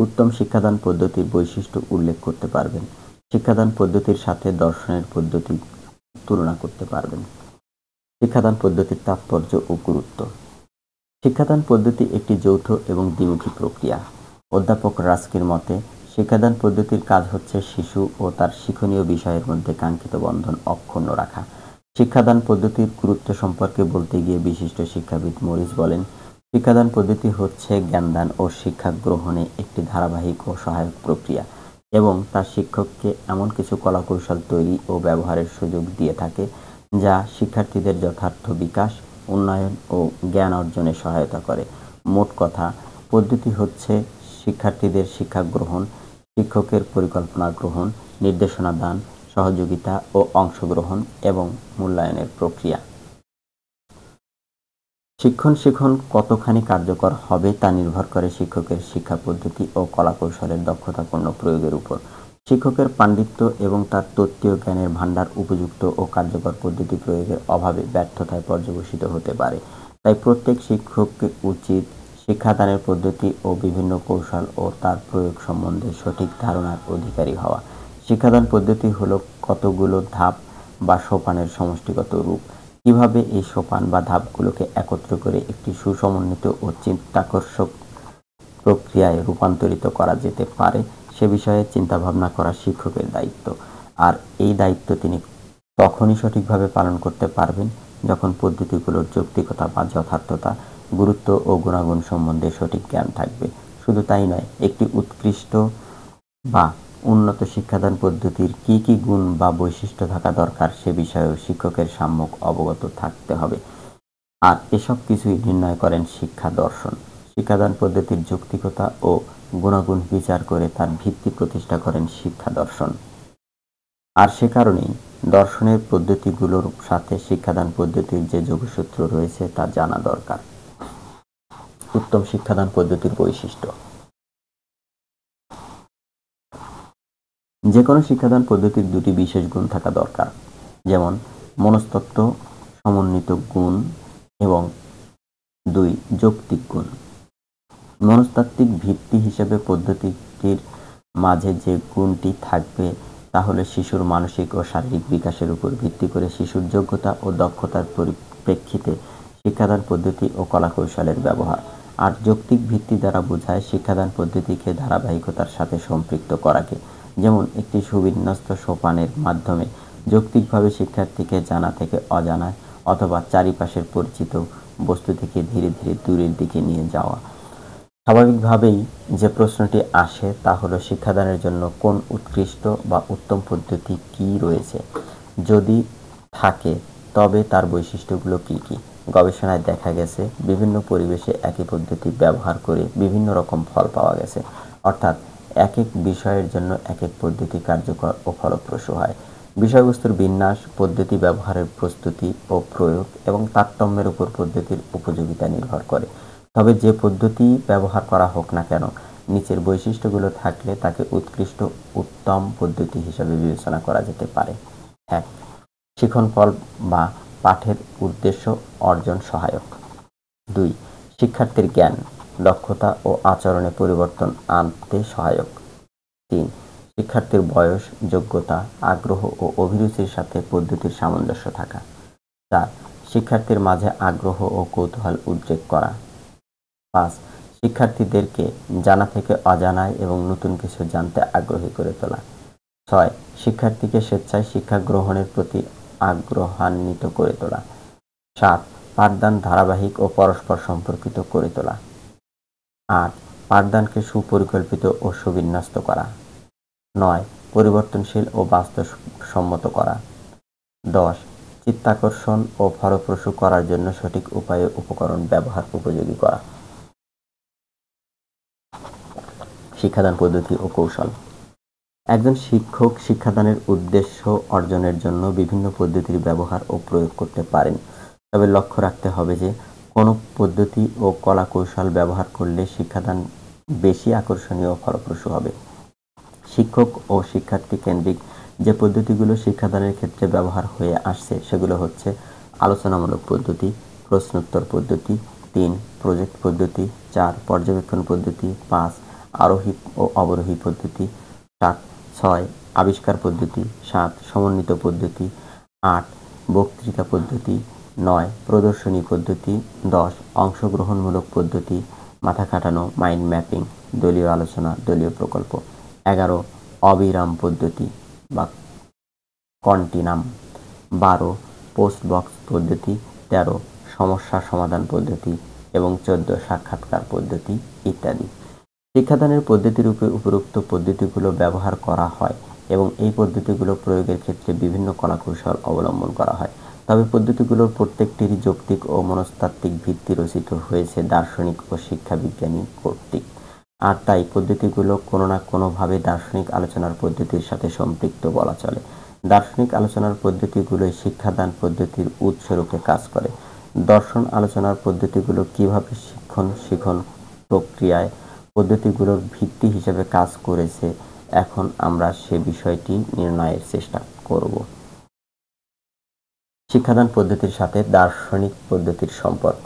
উত্তম শিক্ষাদান পদ্ধতির বৈশিষ্ট্য উল্লেখ করতে পারবেন, শিক্ষাদান পদ্ধতির সাথে দর্শনের পদ্ধতি তুলনা করতে পারবেন। শিক্ষাদান পদ্ধতির তাৎপর্য ও গুরুত্ব। শিক্ষাদান পদ্ধতি একটি যৌথ এবং দ্বিমুখী প্রক্রিয়া। অধ্যাপক রাস্কির মতে, শিক্ষাদান পদ্ধতির কাজ হচ্ছে শিশু ও তার শিক্ষণীয় বিষয়ের মধ্যে কাঙ্ক্ষিত বন্ধন অক্ষুণ্ণ রাখা। শিক্ষাদান পদ্ধতির গুরুত্ব সম্পর্কে বলতে গিয়ে বিশিষ্ট শিক্ষাবিদ মরিস বলেন, শিক্ষাদান পদ্ধতি হচ্ছে জ্ঞানদান ও শিক্ষা গ্রহণে একটি ধারাবাহিক ও সহায়ক প্রক্রিয়া এবং তা শিক্ষককে এমন কিছু কলাকৌশল তৈরি ও ব্যবহারের সুযোগ দিয়ে থাকে যা শিক্ষার্থীদের যথার্থ বিকাশ, উন্নয়ন ও জ্ঞান অর্জনে সহায়তা করে। মোট কথা, পদ্ধতি হচ্ছে শিক্ষার্থীদের শিক্ষা গ্রহণ, শিক্ষকের পরিকল্পনা গ্রহণ, নির্দেশনা দান, সহযোগিতা ও অংশগ্রহণ এবং মূল্যায়নের প্রক্রিয়া। শিক্ষণ কতখানি কার্যকর হবে তা নির্ভর করে শিক্ষকের শিক্ষা পদ্ধতি ও কলাকৌশলের দক্ষতাপূর্ণ প্রয়োগের উপর। শিক্ষকের পাণ্ডিত্য এবং তার তত্ত্বীয় জ্ঞানের ভাণ্ডার উপযুক্ত ও কার্যকর পদ্ধতি প্রয়োগের অভাবে ব্যর্থতায় পর্যবসিত হতে পারে। তাই প্রত্যেক শিক্ষককে উচিত শিক্ষাদানের পদ্ধতি ও বিভিন্ন কৌশল ও তার প্রয়োগ সম্বন্ধে সঠিক ধারণার অধিকারী হওয়া। শিক্ষাদান পদ্ধতি হলো কতগুলো ধাপ বা সোপানের সমষ্টিগত রূপ। কিভাবে এই সোপান বা ধাপগুলোকে একত্র করে একটি সুসমন্বিত ও চিত্তাকর্ষক প্রক্রিয়ায় রূপান্তরিত করা যেতে পারে সে বিষয়ে চিন্তাভাবনা করা শিক্ষকের দায়িত্ব। আর এই দায়িত্ব তিনি তখনই সঠিকভাবে পালন করতে পারবেন যখন পদ্ধতিগুলোর যৌক্তিকতা বা যথার্থতা, গুরুত্ব ও গুণাগুণ সম্বন্ধে সঠিক জ্ঞান থাকবে। শুধু তাই নয়, একটি উৎকৃষ্ট বা উন্নত শিক্ষাদান পদ্ধতির কি কি গুণ বা বৈশিষ্ট্য থাকা দরকার সে বিষয়েও শিক্ষকের সম্যক অবগত থাকতে হবে। আর এসব কিছুই নির্ণয় করেন শিক্ষা দর্শন। শিক্ষাদান পদ্ধতির যৌক্তিকতা ও গুণাগুণ বিচার করে তার ভিত্তি প্রতিষ্ঠা করেন শিক্ষা দর্শন। আর সে কারণেই দর্শনের পদ্ধতিগুলোর সাথে শিক্ষাদান পদ্ধতির যে যোগসূত্র রয়েছে তা জানা দরকার। উত্তম শিক্ষাদান পদ্ধতির বৈশিষ্ট্য। যে কোনো শিক্ষাদান পদ্ধতির দুটি বিশেষ গুণ থাকা দরকার, যেমন মনস্তত্ত্ব সমন্বিত গুণ এবং 2 যৌক্তিক গুণ। মনস্তাত্ত্বিক ভিত্তি হিসেবে পদ্ধতিটির মাঝে যে গুণটি থাকবে তা হলো শিশুর মানসিক ও শারীরিক বিকাশের উপর ভিত্তি করে শিশুর যোগ্যতা ও দক্ষতার পরিপ্রেক্ষিতে শিক্ষাদান পদ্ধতি ও কলাকৌশলের ব্যবহার। আর যৌক্তিক ভিত্তি দ্বারা বোঝায় শিক্ষাদান পদ্ধতিকে ধারাবাহিকতার সাথে সম্পৃক্ত করাকে, যেমন একটি সুবিন্যস্ত সোপানের মাধ্যমে যৌক্তিকভাবে শিক্ষার্থীকে জানা থেকে অজানায় অথবা চারিপাশের পরিচিত বস্তু থেকে ধীরে ধীরে দূরের দিকে নিয়ে যাওয়া। স্বাভাবিকভাবেই যে প্রশ্নটি আসে তা হলো শিক্ষাদানের জন্য কোন উৎকৃষ্ট বা উত্তম পদ্ধতি কি রয়েছে, যদি থাকে তবে তার বৈশিষ্ট্যগুলো কি কি। গবেষণায় দেখা গেছে বিভিন্ন পরিবেশে একই পদ্ধতি ব্যবহার করে বিভিন্ন রকম ফল পাওয়া গেছে, অর্থাৎ এক এক বিষয়ের জন্য এক এক পদ্ধতি কার্যকর ও ফলপ্রসূ হয়। বিষয়বস্তুর বিন্যাস, পদ্ধতি ব্যবহারের প্রস্তুতি ও প্রয়োগ এবং তারতম্যের উপর পদ্ধতির উপযোগিতা নির্ভর করে। তবে যে পদ্ধতি ব্যবহার করা হোক না কেন, নিচের বৈশিষ্ট্যগুলো থাকলে তাকে উৎকৃষ্ট উত্তম পদ্ধতি হিসেবে বিবেচনা করা যেতে পারে। 1. শিক্ষণফল বা পাঠের উদ্দেশ্য অর্জন সহায়ক। 2. শিক্ষার্থীর জ্ঞান, দক্ষতা ও আচরণে পরিবর্তন আনতে সহায়ক। 3. শিক্ষার্থীর বয়স, যোগ্যতা, আগ্রহ ও অভিরুচির সাথে পদ্ধতির সামঞ্জস্য থাকা। 4. শিক্ষার্থীর মাঝে আগ্রহ ও কৌতূহল উদ্রেক করা। 5. শিক্ষার্থীদেরকে জানা থেকে অজানায় এবং নতুন কিছু জানতে আগ্রহী করে তোলা। 6. শিক্ষার্থীকে স্বেচ্ছায় শিক্ষা গ্রহণের প্রতি আগ্রহান্বিত করে তোলা। 7. পাঠদান ধারাবাহিক ও পরস্পর সম্পর্কিত করে তোলা। 8. পাঠদানকে সুপরিকল্পিত ও সুবিন্যস্ত করা। 9. পরিবর্তনশীল ও বাস্তবসম্মত করা। 10. চিত্তাকর্ষণ ও ফলপ্রসূ করার জন্য সঠিক উপায়ে উপকরণ ব্যবহার উপযোগী করা। শিক্ষাদান পদ্ধতি ও কৌশল। একজন শিক্ষক শিক্ষাদানের উদ্দেশ্য অর্জনের জন্য বিভিন্ন পদ্ধতির ব্যবহার ও প্রয়োগ করতে পারেন, তবে লক্ষ্য রাখতে হবে যে কোনো পদ্ধতি ও কলা কৌশল ব্যবহার করলে শিক্ষাদান বেশি আকর্ষণীয় ও ফলপ্রসূ হবে। শিক্ষক ও শিক্ষার্থী কেন্দ্রিক যে পদ্ধতিগুলো শিক্ষাদানের ক্ষেত্রে ব্যবহার হয়ে আসছে সেগুলো হচ্ছে: আলোচনামূলক পদ্ধতি, প্রশ্নোত্তর পদ্ধতি, 3 প্রজেক্ট পদ্ধতি, 4 পর্যবেক্ষণ পদ্ধতি, 5 আরোহী ও অবরোহী পদ্ধতি, 6 আবিষ্কার পদ্ধতি, 7 সমন্বিত পদ্ধতি, 8 বক্তৃতা পদ্ধতি, 9 প্রদর্শনী পদ্ধতি, 10 অংশগ্রহণমূলক পদ্ধতি, মাথা খাটানো, মাইন্ড ম্যাপিং, দলীয় আলোচনা, দলীয় প্রকল্প, 11 অবিরাম পদ্ধতি বা কন্টিনাম, 12 পোস্ট বক্স পদ্ধতি, 13 সমস্যা সমাধান পদ্ধতি এবং 14 সাক্ষাৎকার পদ্ধতি ইত্যাদি। শিক্ষাদানের পদ্ধতিরূপে উপরোক্ত পদ্ধতিগুলো ব্যবহার করা হয় এবং এই পদ্ধতিগুলো প্রয়োগের ক্ষেত্রে বিভিন্ন কলাকৌশল অবলম্বন করা হয়। তবে পদ্ধতিগুলোর প্রত্যেকটিরই যৌক্তিক ও মনস্তাত্ত্বিক ভিত্তি রচিত হয়েছে দার্শনিক ও শিক্ষাবিজ্ঞানী কর্তৃক, আর তাই পদ্ধতিগুলো কোনো না কোনোভাবে দার্শনিক আলোচনার পদ্ধতির সাথে সম্পৃক্ত বলা চলে। দার্শনিক আলোচনার পদ্ধতিগুলোই শিক্ষাদান পদ্ধতির উৎসরূপে কাজ করে। দর্শন আলোচনার পদ্ধতিগুলো কিভাবে শিখন প্রক্রিয়ায় পদ্ধতিগুলোর ভিত্তি হিসেবে কাজ করেছে, এখন আমরা সে বিষয়টি নির্ণয়ের চেষ্টা করব। শিক্ষাদান পদ্ধতির সাথে দার্শনিক পদ্ধতির সম্পর্ক।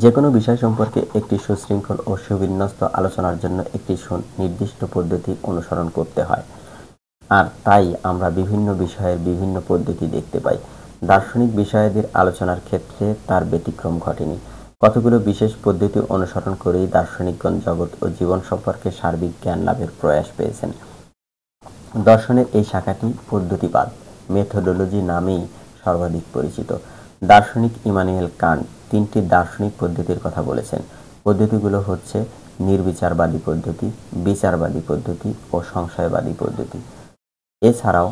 যে কোনো বিষয় সম্পর্কে একটি সুশৃঙ্খল ও সুবিন্যস্ত আলোচনার জন্য একটি নির্দিষ্ট পদ্ধতি অনুসরণ করতে হয়, আর তাই আমরা বিভিন্ন বিষয়ের বিভিন্ন পদ্ধতি দেখতে পাই। দার্শনিক বিষয়াদির আলোচনার ক্ষেত্রে তার ব্যতিক্রম ঘটেনি। কতগুলো বিশেষ পদ্ধতি অনুসরণ করেই দার্শনিকগণ জগৎ ও জীবন সম্পর্কে সার্বিক জ্ঞান লাভের প্রয়াস পেয়েছেন। দর্শনের এই শাখাটি পদ্ধতিবাদ, মেথোডোলজি নামেই সর্বাধিক পরিচিত। দার্শনিক ইমানুয়েল কান্ট 3টি দার্শনিক পদ্ধতির কথা বলেছেন। পদ্ধতিগুলো হচ্ছে নির্বিচারবাদী পদ্ধতি, বিচারবাদী পদ্ধতি ও সংশয়বাদী পদ্ধতি। এছাড়াও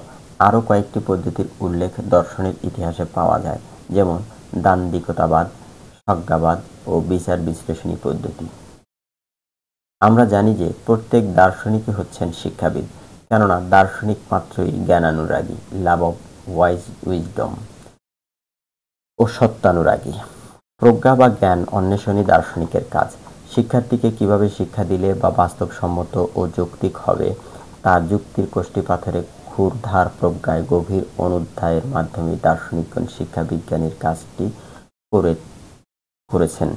আরও কয়েকটি পদ্ধতির উল্লেখ দর্শনের ইতিহাসে পাওয়া যায়, যেমন দান্দিকতাবাদ, স্বজ্ঞাবাদ ও বিচার বিশ্লেষণী পদ্ধতি। আমরা জানি যে প্রত্যেক দার্শনিকই হচ্ছেন শিক্ষাবিদ, কেননা দার্শনিক মাত্রই জ্ঞানানুরাগী, লাভ অব ওয়াইজ উইজডম, ও সত্যানুরাগী। প্রজ্ঞা বা জ্ঞান অন্বেষণই দার্শনিকের কাজ। শিক্ষার্থীকে কিভাবে শিক্ষা দিলে বা বাস্তবসম্মত ও যৌক্তিক হবে, তার যুক্তির কষ্টিপাথরে ক্ষুরধার প্রজ্ঞায় গভীর অনুধ্যায়ের মাধ্যমে দার্শনিকগণ শিক্ষা বিজ্ঞানের কাজটি করেছেন।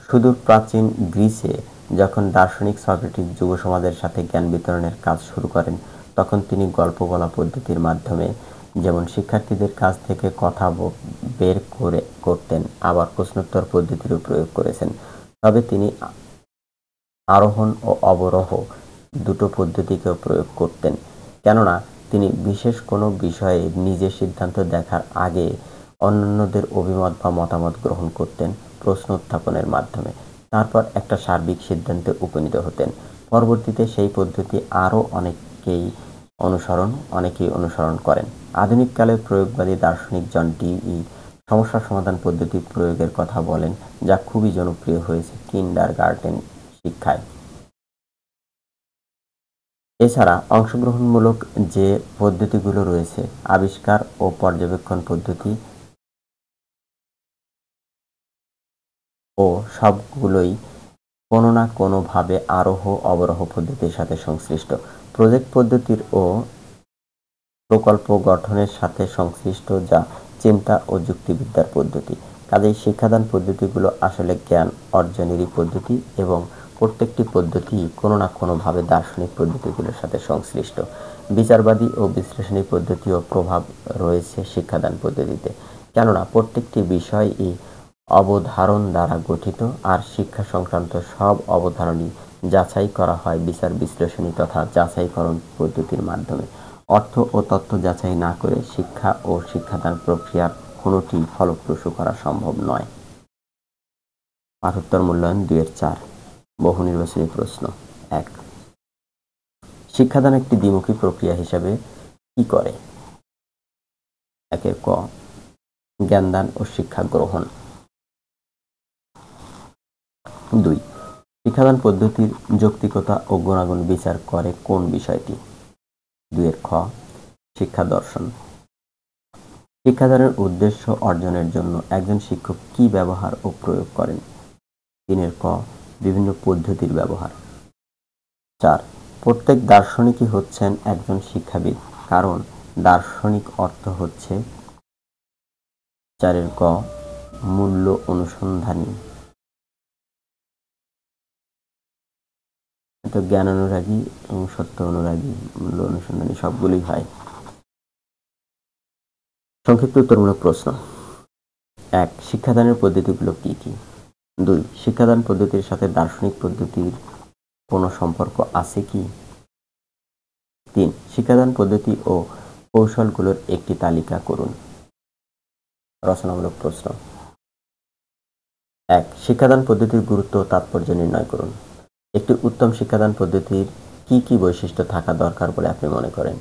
সুদূর প্রাচীন গ্রিসে যখন দার্শনিক সক্রেটিস যুব সমাজের সাথে জ্ঞান বিতরণের কাজ শুরু করেন, তখন তিনি গল্প বলা পদ্ধতির মাধ্যমে যেমন শিক্ষার্থীদের কাছ থেকে কথা বের করতেন, আবার প্রশ্নোত্তর পদ্ধতিরও প্রয়োগ করেছেন। তবে তিনি আরোহণ ও অবরোহ দুটো পদ্ধতিকেও প্রয়োগ করতেন, কেননা তিনি বিশেষ কোনো বিষয়ে নিজে সিদ্ধান্ত দেখার আগে অন্যান্যদের অভিমত বা মতামত গ্রহণ করতেন প্রশ্ন উত্থাপনের মাধ্যমে, তারপর একটা সার্বিক সিদ্ধান্তে উপনীত হতেন। পরবর্তীতে সেই পদ্ধতি আরও অনেকেই অনুসরণ করেন। আধুনিককালের প্রয়োগবাদী দার্শনিক জন ডিই সমস্যা সমাধান পদ্ধতি প্রয়োগের কথা বলেন, যা খুবই জনপ্রিয় হয়েছে কিন্ডারগার্টেন শিক্ষায়। এছাড়া অংশগ্রহণমূলক যে পদ্ধতিগুলো রয়েছে, আবিষ্কার ও পর্যবেক্ষণ পদ্ধতি, ও সবগুলোই কোনো না কোনোভাবে আরোহ অবরোহ পদ্ধতির সাথে সংশ্লিষ্ট। প্রজেক্ট পদ্ধতির ও প্রকল্প গঠনের সাথে সংশ্লিষ্ট, যা চিন্তা ও যুক্তিবিদ্যার পদ্ধতি। কাজেই শিক্ষাদান পদ্ধতিগুলো আসলে জ্ঞান অর্জনেরই পদ্ধতি এবং প্রত্যেকটি পদ্ধতি কোনো না কোনোভাবে দার্শনিক পদ্ধতিগুলোর সাথে সংশ্লিষ্ট। বিচারবাদী ও বিশ্লেষণী পদ্ধতিও প্রভাব রয়েছে শিক্ষাদান পদ্ধতিতে, কেননা প্রত্যেকটি বিষয়ই অবধারণ দ্বারা গঠিত, আর শিক্ষা সংক্রান্ত সব অবধারণই যাচাই করা হয় বিচার বিশ্লেষণী তথা যাচাইকরণ পদ্ধতির মাধ্যমে। অর্থ ও তথ্য যাচাই না করে শিক্ষা ও শিক্ষাদান প্রক্রিয়ার কোনোটি ফলপ্রসূ করা সম্ভব নয়। পাঠোত্তর মূল্যায়ন 2-4 বহু নির্বাচনী প্রশ্ন। 1. শিক্ষাদান একটি দ্বিমুখী প্রক্রিয়া হিসাবে কি করে? একের ক জ্ঞানদান ও শিক্ষা গ্রহণ। 2 শিক্ষাদান পদ্ধতির যৌক্তিকতা ও গুণাগুণ বিচার করে কোন বিষয়টি? 2 এর খ শিক্ষা দর্শন। শিক্ষাদানের উদ্দেশ্য অর্জনের জন্য একজন শিক্ষক কি ব্যবহার ও প্রয়োগ করেন? 3 এর ক বিভিন্ন পদ্ধতির ব্যবহার। 4 প্রত্যেক দার্শনিকই হচ্ছেন একজন শিক্ষাবিদ, কারণ দার্শনিক অর্থ হচ্ছে 4 এর ক মূল্য অনুসন্ধানী। তো জ্ঞান অনুরাগী এবং সত্য অনুরাগী, মূল্য অনুসন্ধানী সবগুলোই হয়। সংক্ষিপ্ত উত্তরমূলক প্রশ্ন। 1 শিক্ষাদানের পদ্ধতিগুলো কি কি? 2 শিক্ষাদান পদ্ধতির সাথে দার্শনিক পদ্ধতির কোনো সম্পর্ক আছে কি? 3 শিক্ষাদান পদ্ধতি ও কৌশলগুলোর একটি তালিকা করুন। রচনামূলক প্রশ্ন। 1 শিক্ষাদান পদ্ধতির গুরুত্ব ও তাৎপর্য নির্ণয় করুন। একটি উত্তম শিক্ষাদান পদ্ধতির কি কি বৈশিষ্ট্য থাকা দরকার বলে আপনি মনে করেন?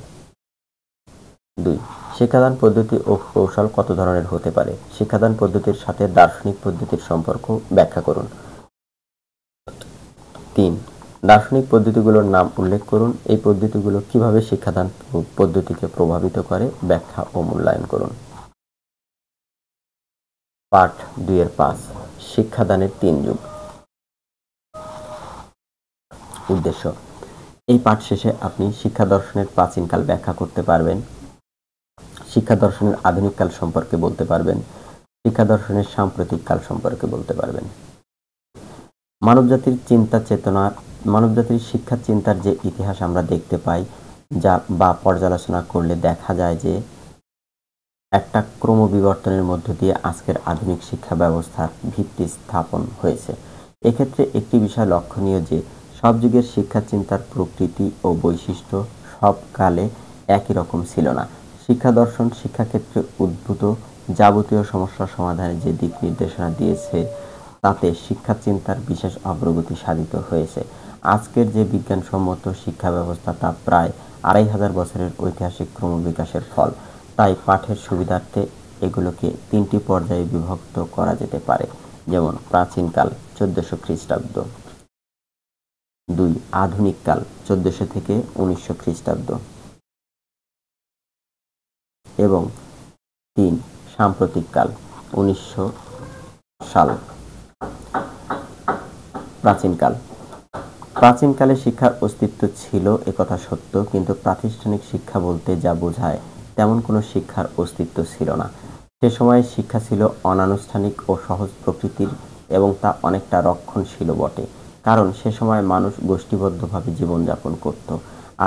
2 শিক্ষাদান পদ্ধতি ও কৌশল কত ধরনের হতে পারে? শিক্ষাদান পদ্ধতির সাথে দার্শনিক পদ্ধতির সম্পর্ক ব্যাখ্যা করুন। 3 দার্শনিক পদ্ধতিগুলোর নাম উল্লেখ করুন। এই পদ্ধতিগুলো কিভাবে শিক্ষাদান পদ্ধতিকে প্রভাবিত করে ব্যাখ্যা ও মূল্যায়ন করুন। পাঠ 2 এর 5 শিক্ষাদানের 3 যুগ। উদ্দেশ্য। এই পাঠ শেষে আপনি শিক্ষা দর্শনের প্রাচীনকাল ব্যাখ্যা করতে পারবেন, শিক্ষা দর্শনের আধুনিক কাল সম্পর্কে বলতে পারবেন, শিক্ষা দর্শনের সাম্প্রতিক কাল সম্পর্কে বলতে পারবেন। মানবজাতির চিন্তা চেতনা, মানবজাতির শিক্ষা চিন্তার যে ইতিহাস আমরা দেখতে পাই যা বা পর্যালোচনা করলে দেখা যায় যে একটা ক্রমবিবর্তনের মধ্য দিয়ে আজকের আধুনিক শিক্ষা ব্যবস্থার ভিত্তি স্থাপন হয়েছে। এক্ষেত্রে একটি বিষয় লক্ষণীয় যে সব যুগের শিক্ষা চিন্তার প্রকৃতি ও বৈশিষ্ট্য সব কালে একই রকম ছিল না। শিক্ষা দর্শন শিক্ষাক্ষেত্রে উদ্ভূত যাবতীয় সমস্যা সমাধানের যে দিক নির্দেশনা দিয়েছে তাতে শিক্ষা চিন্তার বিশেষ অগ্রগতি সাধিত হয়েছে। আজকের যে বিজ্ঞানসম্মত শিক্ষা ব্যবস্থা তা প্রায় 2500 বছরের ঐতিহাসিক ক্রমবিকাশের ফল। তাই পাঠের সুবিধার্থে এগুলোকে 3টি পর্যায়ে বিভক্ত করা যেতে পারে, যেমন প্রাচীনকাল 1400 খ্রিস্টাব্দ, 2 আধুনিক কাল 1400 থেকে 1900 খ্রিস্টাব্দ এবং 3 সাম্প্রতিক কাল 1900 সাল। প্রাচীনকাল। প্রাচীনকালে শিক্ষার অস্তিত্ব ছিল একথা সত্য, কিন্তু প্রাতিষ্ঠানিক শিক্ষা বলতে যা বোঝায় তেমন কোনো শিক্ষার অস্তিত্ব ছিল না। সে সময়ে শিক্ষা ছিল অনানুষ্ঠানিক ও সহজ প্রকৃতির এবং তা অনেকটা রক্ষণশীল বটে, কারণ সে সময় মানুষ গোষ্ঠীবদ্ধভাবে জীবনযাপন করত,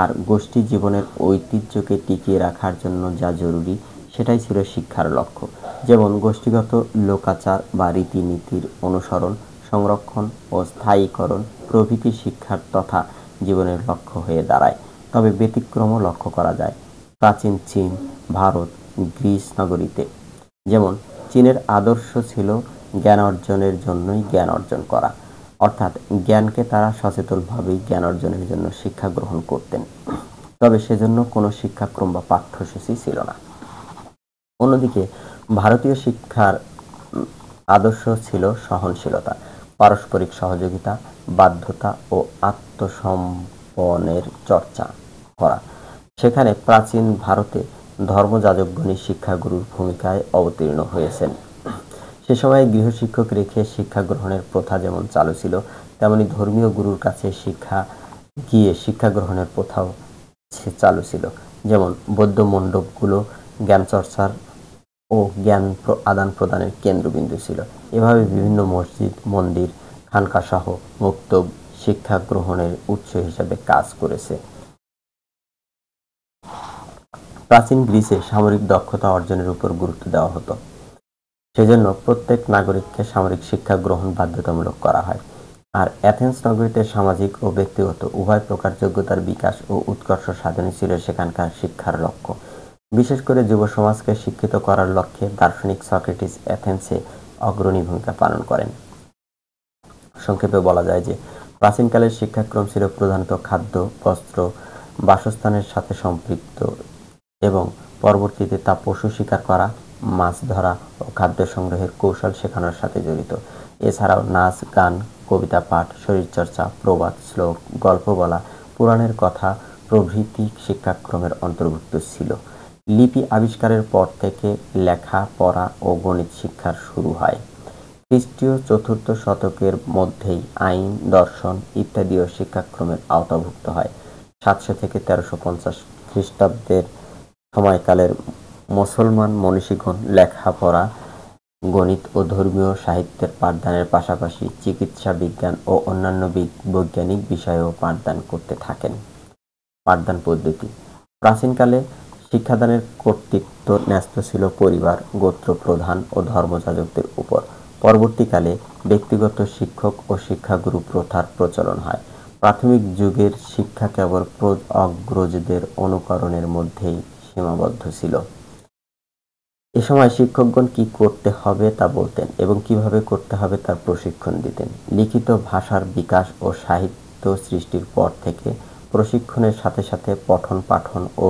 আর গোষ্ঠী জীবনের ঐতিহ্যকে টিকিয়ে রাখার জন্য যা জরুরি সেটাই ছিল শিক্ষার লক্ষ্য, যেমন গোষ্ঠীগত লোকাচার বা রীতিনীতির অনুসরণ, সংরক্ষণ ও স্থায়ীকরণ প্রভৃতি শিক্ষার তথা জীবনের লক্ষ্য হয়ে দাঁড়ায়। তবে ব্যতিক্রমও লক্ষ্য করা যায় প্রাচীন চীন, ভারত, গ্রিস নগরীতে। যেমন চীনের আদর্শ ছিল জ্ঞান অর্জনের জন্যই জ্ঞান অর্জন করা, অর্থাৎ জ্ঞানকে তারা সচেতনভাবেই জ্ঞান অর্জনের জন্য শিক্ষা গ্রহণ করতেন, তবে সেজন্য কোনো শিক্ষাক্রম বা পাঠ্যসূচি ছিল না। অন্যদিকে ভারতীয় শিক্ষার আদর্শ ছিল সহনশীলতা, পারস্পরিক সহযোগিতা, বাধ্যতা ও আত্মসমর্পণের চর্চা করা। সেখানে প্রাচীন ভারতে ধর্মযাজকগণই শিক্ষাগুরুর ভূমিকায় অবতীর্ণ হয়েছেন। সে সময়ে গৃহশিক্ষক রেখে শিক্ষা গ্রহণের প্রথা যেমন চালু ছিল, তেমনি ধর্মীয় গুরুর কাছে শিক্ষা গ্রহণের প্রথাও চালু ছিল। যেমন বৌদ্ধ মণ্ডপগুলো জ্ঞানচর্চার ও জ্ঞান আদান প্রদানের কেন্দ্রবিন্দু ছিল। এভাবে বিভিন্ন মসজিদ, মন্দির, খানকাসহ মক্তব শিক্ষা গ্রহণের উৎস হিসেবে কাজ করেছে। প্রাচীন গ্রিসে সামরিক দক্ষতা অর্জনের উপর গুরুত্ব দেওয়া হতো, সেজন্য প্রত্যেক নাগরিককে সামরিক শিক্ষা গ্রহণ বাধ্যতামূলক করা হয়। আর অ্যাথেন্স নগরীতে সামাজিক ও ব্যক্তিগত উভয় প্রকার যোগ্যতার বিকাশ ও উৎকর্ষ সাধনই ছিল সেখানকার শিক্ষার লক্ষ্য। বিশেষ করে যুব সমাজকে শিক্ষিত করার লক্ষ্যে দার্শনিক সক্রেটিস অ্যাথেন্সে অগ্রণী ভূমিকা পালন করেন। সংক্ষেপে বলা যায় যে প্রাচীনকালের শিক্ষাক্রম ছিল প্রধানত খাদ্য, বস্ত্র, বাসস্থানের সাথে সম্পৃক্ত এবং পরবর্তীতে তা পশু শিকার করা, মাছ ধরা ও খাদ্য সংগ্রহের কৌশল শেখানোর সাথে জড়িত। এছাড়াও নাচ, গান, কবিতা পাঠ, শরীরচর্চা, প্রবাদ, শ্লোক, গল্প বলা, পুরাণের কথা প্রভৃতি শিক্ষাক্রমের অন্তর্ভুক্ত ছিল। লিপি আবিষ্কারের পর থেকে লেখা, পড়া ও গণিত শিক্ষার শুরু হয়। খ্রিস্টীয় চতুর্থ শতকের মধ্যেই আইন, দর্শন ইত্যাদিও শিক্ষাক্রমের আওতাভুক্ত হয়। 700 থেকে 1350 খ্রিস্টাব্দের সময়কালের মুসলমান মনীষীগণ লেখাপড়া, গণিত ও ধর্মীয় সাহিত্যের পাঠদানের পাশাপাশি চিকিৎসা বিজ্ঞান ও অন্যান্য বৈজ্ঞানিক বিষয়েও পাঠদান করতে থাকেন। পাঠদান পদ্ধতি: প্রাচীনকালে শিক্ষাদানের কর্তৃত্ব ন্যস্ত ছিল পরিবার, গোত্র প্রধান ও ধর্মযাজকদের উপর। পরবর্তীকালে ব্যক্তিগত শিক্ষক ও শিক্ষাগুরু প্রথার প্রচলন হয়। প্রাথমিক যুগের শিক্ষা কেবল অগ্রজদের অনুকরণের মধ্যেই সীমাবদ্ধ ছিল। এ সময় শিক্ষকগণ কি করতে হবে তা বলতেন এবং কিভাবে করতে হবে তার প্রশিক্ষণ দিতেন। লিখিত ভাষার বিকাশ ও সাহিত্য সৃষ্টির পর থেকে প্রশিক্ষণের সাথে সাথে পঠন পাঠন ও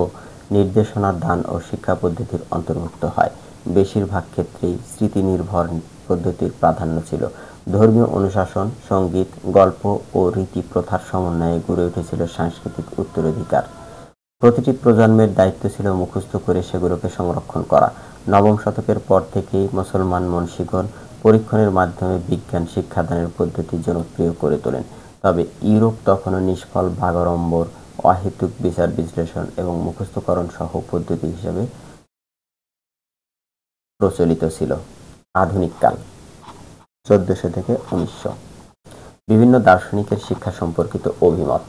নির্দেশনা দান ও শিক্ষা পদ্ধতির অন্তর্ভুক্ত হয়। বেশিরভাগ ক্ষেত্রেই স্মৃতিনির্ভর পদ্ধতির প্রাধান্য ছিল। ধর্মীয় অনুশাসন, সঙ্গীত, গল্প ও রীতি প্রথার সমন্বয়ে গড়ে উঠেছিল সাংস্কৃতিক উত্তরাধিকার। প্রতিটি প্রজন্মের দায়িত্ব ছিল মুখস্থ করে সেগুলোকে সংরক্ষণ করা। নবম শতকের পর থেকেই মুসলমান মনীষীগণ পরীক্ষণের মাধ্যমে বিজ্ঞান শিক্ষাদানের পদ্ধতি জনপ্রিয় করে তোলেন। তবে ইউরোপ তখনও নিষ্ফল ভাগাড়ম্বর, অহেতুক বিচার বিশ্লেষণ এবং মুখস্থকরণ সহ পদ্ধতি হিসেবে প্রচলিত ছিল। আধুনিক কাল 1400 থেকে 1900। বিভিন্ন দার্শনিকের শিক্ষা সম্পর্কিত অভিমত।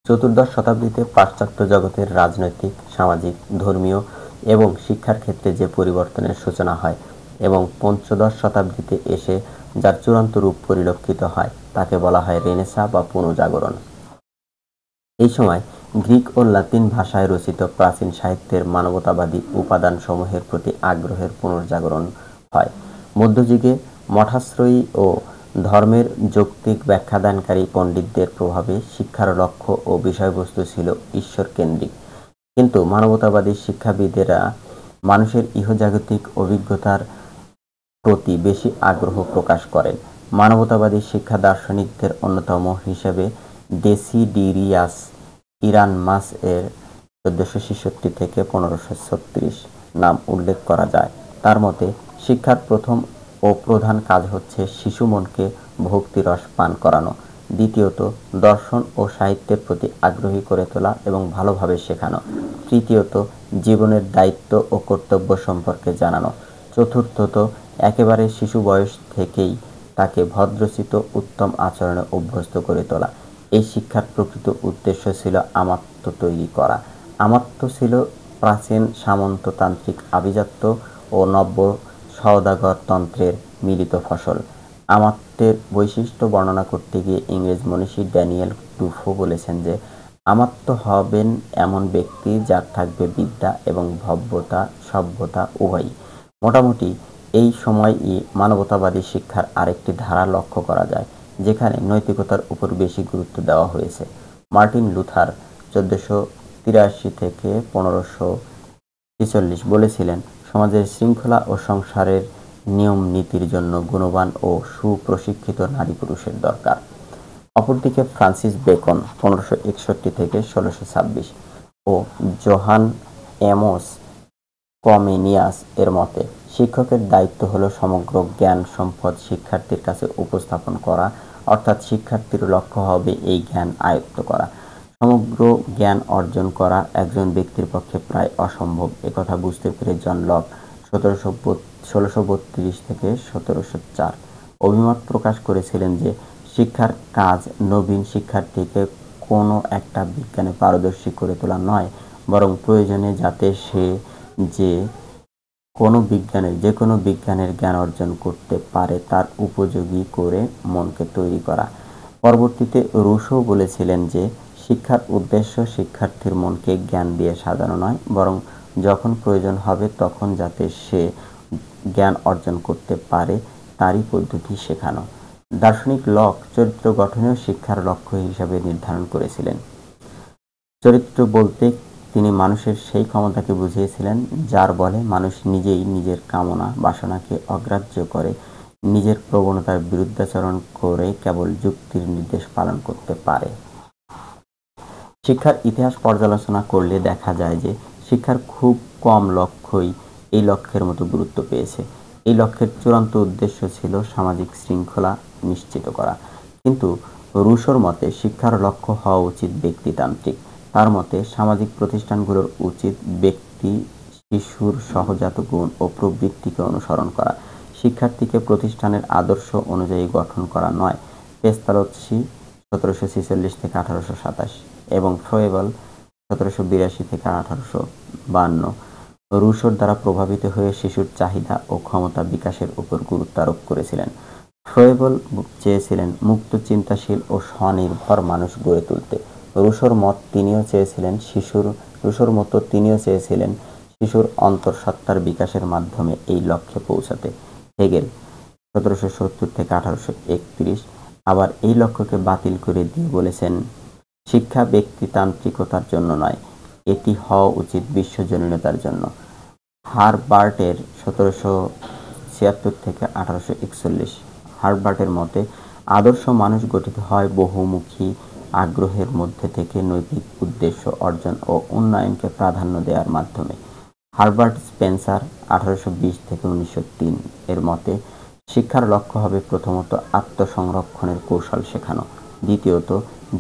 চতুর্দশ শতাব্দীতে পাশ্চাত্য জগতের রাজনৈতিক, সামাজিক, ধর্মীয় এবং শিক্ষার ক্ষেত্রে যে পরিবর্তনের সূচনা হয় এবং পঞ্চদশ শতাব্দীতে এসে যার চূড়ান্ত রূপ পরিলক্ষিত হয় তাকে বলা হয় রেনেসাঁ বা পুনর্জাগরণ। এই সময় গ্রিক ও লাতিন ভাষায় রচিত প্রাচীন সাহিত্যের মানবতাবাদী উপাদানসমূহের প্রতি আগ্রহের পুনর্জাগরণ হয়। মধ্যযুগে মঠাশ্রয়ী ও ধর্মের যৌক্তিক ব্যাখ্যাদানকারী পণ্ডিতদের প্রভাবে শিক্ষার লক্ষ্য ও বিষয়বস্তু ছিল ঈশ্বরকেন্দ্রিক, কিন্তু মানবতাবাদী শিক্ষাবিদেরা মানুষের ইহজাগতিক অভিজ্ঞতার প্রতি বেশি আগ্রহ প্রকাশ করেন। মানবতাবাদী শিক্ষা দার্শনিকদের অন্যতম হিসেবে ডেসিডিরিয়াস ইরানমাস এর 1466 থেকে 1536 নাম উল্লেখ করা যায়। তার মতে শিক্ষার প্রথম ও প্রধান কাজ হচ্ছে শিশু মনকে ভক্তিরস পান করানো, দ্বিতীয়ত দর্শন ও সাহিত্যের প্রতি আগ্রহী করে তোলা এবং ভালোভাবে শেখানো, তৃতীয়ত জীবনের দায়িত্ব ও কর্তব্য সম্পর্কে জানানো, চতুর্থত একেবারে শিশু বয়স থেকেই তাকে ভদ্রচিত উত্তম আচরণে অভ্যস্ত করে তোলা। এই শিক্ষার প্রকৃত উদ্দেশ্য ছিল আমাত্ম তৈরি করা। আমাত্ম ছিল প্রাচীন সামন্ততান্ত্রিক আভিজাত্য ও নব্য সওদাগর তন্ত্রের মিলিত ফসল। আমাত্মের বৈশিষ্ট্য বর্ণনা করতে গিয়ে ইংরেজ মনীষী ড্যানিয়েল ডুফো বলেছেন যে আমাত্ম হবেন এমন ব্যক্তি যার থাকবে বিদ্যা এবং সভ্যতা উভয়ই। মোটামুটি এই সময়ই মানবতাবাদী শিক্ষার আরেকটি ধারা লক্ষ্য করা যায়, যেখানে নৈতিকতার উপর বেশি গুরুত্ব দেওয়া হয়েছে। মার্টিন লুথার 1483 থেকে 1546 বলেছিলেন, সমাজের শৃঙ্খলা ও সংসারের নিয়ম নীতির জন্য গুণবান ও সুপ্রশিক্ষিত নারী পুরুষের দরকার। অপরদিকে ফ্রান্সিস বেকন 1561 থেকে 1626 ও জোহান এমোস কমেনিয়াস এর মতে শিক্ষকের দায়িত্ব হলো সমগ্র জ্ঞান সম্পদ শিক্ষার্থীর কাছে উপস্থাপন করা, অর্থাৎ শিক্ষার্থীর লক্ষ্য হবে এই জ্ঞান আয়ত্ত করা। সমগ্র জ্ঞান অর্জন করা একজন ব্যক্তির পক্ষে প্রায় অসম্ভব, একথা বুঝতে পেরে জন লক 1632 থেকে 1704 অভিমত প্রকাশ করেছিলেন যে শিক্ষার কাজ নবীন শিক্ষার্থীকে কোনো একটা বিজ্ঞানে পারদর্শী করে তোলা নয়, বরং প্রয়োজনে যাতে সে যে কোনো বিজ্ঞানের জ্ঞান অর্জন করতে পারে তার উপযোগী করে মনকে তৈরি করা। পরবর্তীতে রুশো বলেছিলেন যে শিক্ষার উদ্দেশ্য শিক্ষার্থীর মনকে জ্ঞান দিয়ে সাজানো নয়, বরং যখন প্রয়োজন হবে তখন যাতে সে জ্ঞান অর্জন করতে পারে তারই পদ্ধতি শেখানো। দার্শনিক লক চরিত্র গঠনেও শিক্ষার লক্ষ্য হিসাবে নির্ধারণ করেছিলেন। চরিত্র বলতে তিনি মানুষের সেই ক্ষমতাকে বুঝিয়েছিলেন যার বলে মানুষ নিজেই নিজের কামনা বাসনাকে অগ্রাহ্য করে নিজের প্রবণতার বিরুদ্ধাচরণ করে কেবল যুক্তির নির্দেশ পালন করতে পারে। শিক্ষার ইতিহাস পর্যালোচনা করলে দেখা যায় যে শিক্ষার খুব কম লক্ষ্যই এই লক্ষ্যের মতো গুরুত্ব পেয়েছে। এই লক্ষ্যের চূড়ান্ত উদ্দেশ্য ছিল সামাজিক শৃঙ্খলা নিশ্চিত করা। কিন্তু রুশোর মতে শিক্ষার লক্ষ্য হওয়া উচিত ব্যক্তিতান্ত্রিক। তার মতে সামাজিক প্রতিষ্ঠানগুলোর উচিত ব্যক্তি শিশুর সহজাত গুণ ও প্রবৃত্তিকে অনুসরণ করা, শিক্ষার্থীকে প্রতিষ্ঠানের আদর্শ অনুযায়ী গঠন করা নয়। পেস্তালৎসি 1746 থেকে 1827 এবং ফ্রয়েবল 1782 থেকে 1852 রুশোর দ্বারা প্রভাবিত হয়ে শিশুর চাহিদা ও ক্ষমতা বিকাশের উপর গুরুত্ব আরোপ করেছিলেন। ফ্রয়েবল চেয়েছিলেন মুক্ত চিন্তাশীল ও স্বনির্ভর মানুষ গড়ে তুলতে। রুশোর মতো তিনিও চেয়েছিলেন শিশুর অন্তঃসত্ত্বার বিকাশের মাধ্যমে এই লক্ষ্যে পৌঁছাতে। হেগেল 1770 থেকে 1831 আবার এই লক্ষ্যকে বাতিল করে দিয়ে বলেছেন, শিক্ষা ব্যক্তিতান্ত্রিকতার জন্য নয়, এটি হওয়া উচিত বিশ্বজনীনতার জন্য। হারবার্টের 1776 থেকে 1841 হারবার্টের মতে আদর্শ মানুষ গঠিত হয় বহুমুখী আগ্রহের মধ্যে থেকে নৈতিক উদ্দেশ্য অর্জন ও উন্নয়নকে প্রাধান্য দেওয়ার মাধ্যমে। হারবার্ট স্পেন্সার 1820 থেকে 1903 এর মতে শিক্ষার লক্ষ্য হবে প্রথমত আত্মসংরক্ষণের কৌশল শেখানো, দ্বিতীয়ত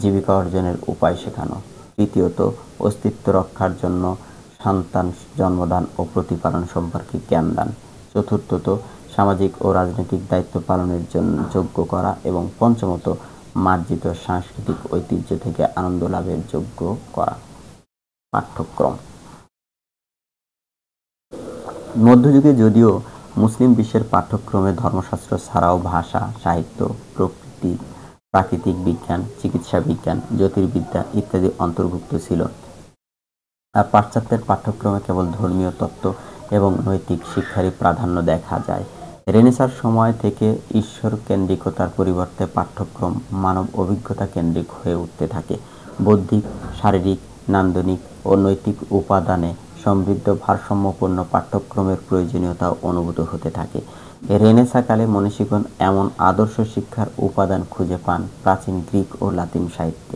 জীবিকা অর্জনের উপায় শেখানো, তৃতীয়ত অস্তিত্ব রক্ষার জন্য সন্তান জন্মদান ও প্রতিপালন সম্পর্কে জ্ঞান দান, চতুর্থত সামাজিক ও রাজনৈতিক দায়িত্ব পালনের জন্য যোগ্য করা এবং পঞ্চমত মার্জিত সাংস্কৃতিক ঐতিহ্য থেকে আনন্দ লাভের যোগ্য করা। পাঠ্যক্রম। মধ্যযুগে যদিও মুসলিম বিশ্বের পাঠ্যক্রমে ধর্মশাস্ত্র ছাড়াও ভাষা, সাহিত্য, প্রকৃতি, প্রাকৃতিক বিজ্ঞান, চিকিৎসা বিজ্ঞান, জ্যোতির্বিদ্যা ইত্যাদি অন্তর্ভুক্ত ছিল, আর পাশ্চাত্যের পাঠ্যক্রমে কেবল ধর্মীয় তত্ত্ব এবং নৈতিক শিক্ষারই প্রাধান্য দেখা যায়। রেনেসাঁর সময় থেকে ঈশ্বর কেন্দ্রিকতার পরিবর্তে পাঠ্যক্রম মানব অভিজ্ঞতা কেন্দ্রিক হয়ে উঠতে থাকে। বৌদ্ধিক, শারীরিক, নান্দনিক ও নৈতিক উপাদানে সমৃদ্ধ ভারসাম্যপূর্ণ পাঠ্যক্রমের প্রয়োজনীয়তা অনুভূত হতে থাকে। রেনেসাঁকালে মনীষীগণ এমন আদর্শ শিক্ষার উপাদান খুঁজে পান প্রাচীন গ্রিক ও লাতিন সাহিত্যে।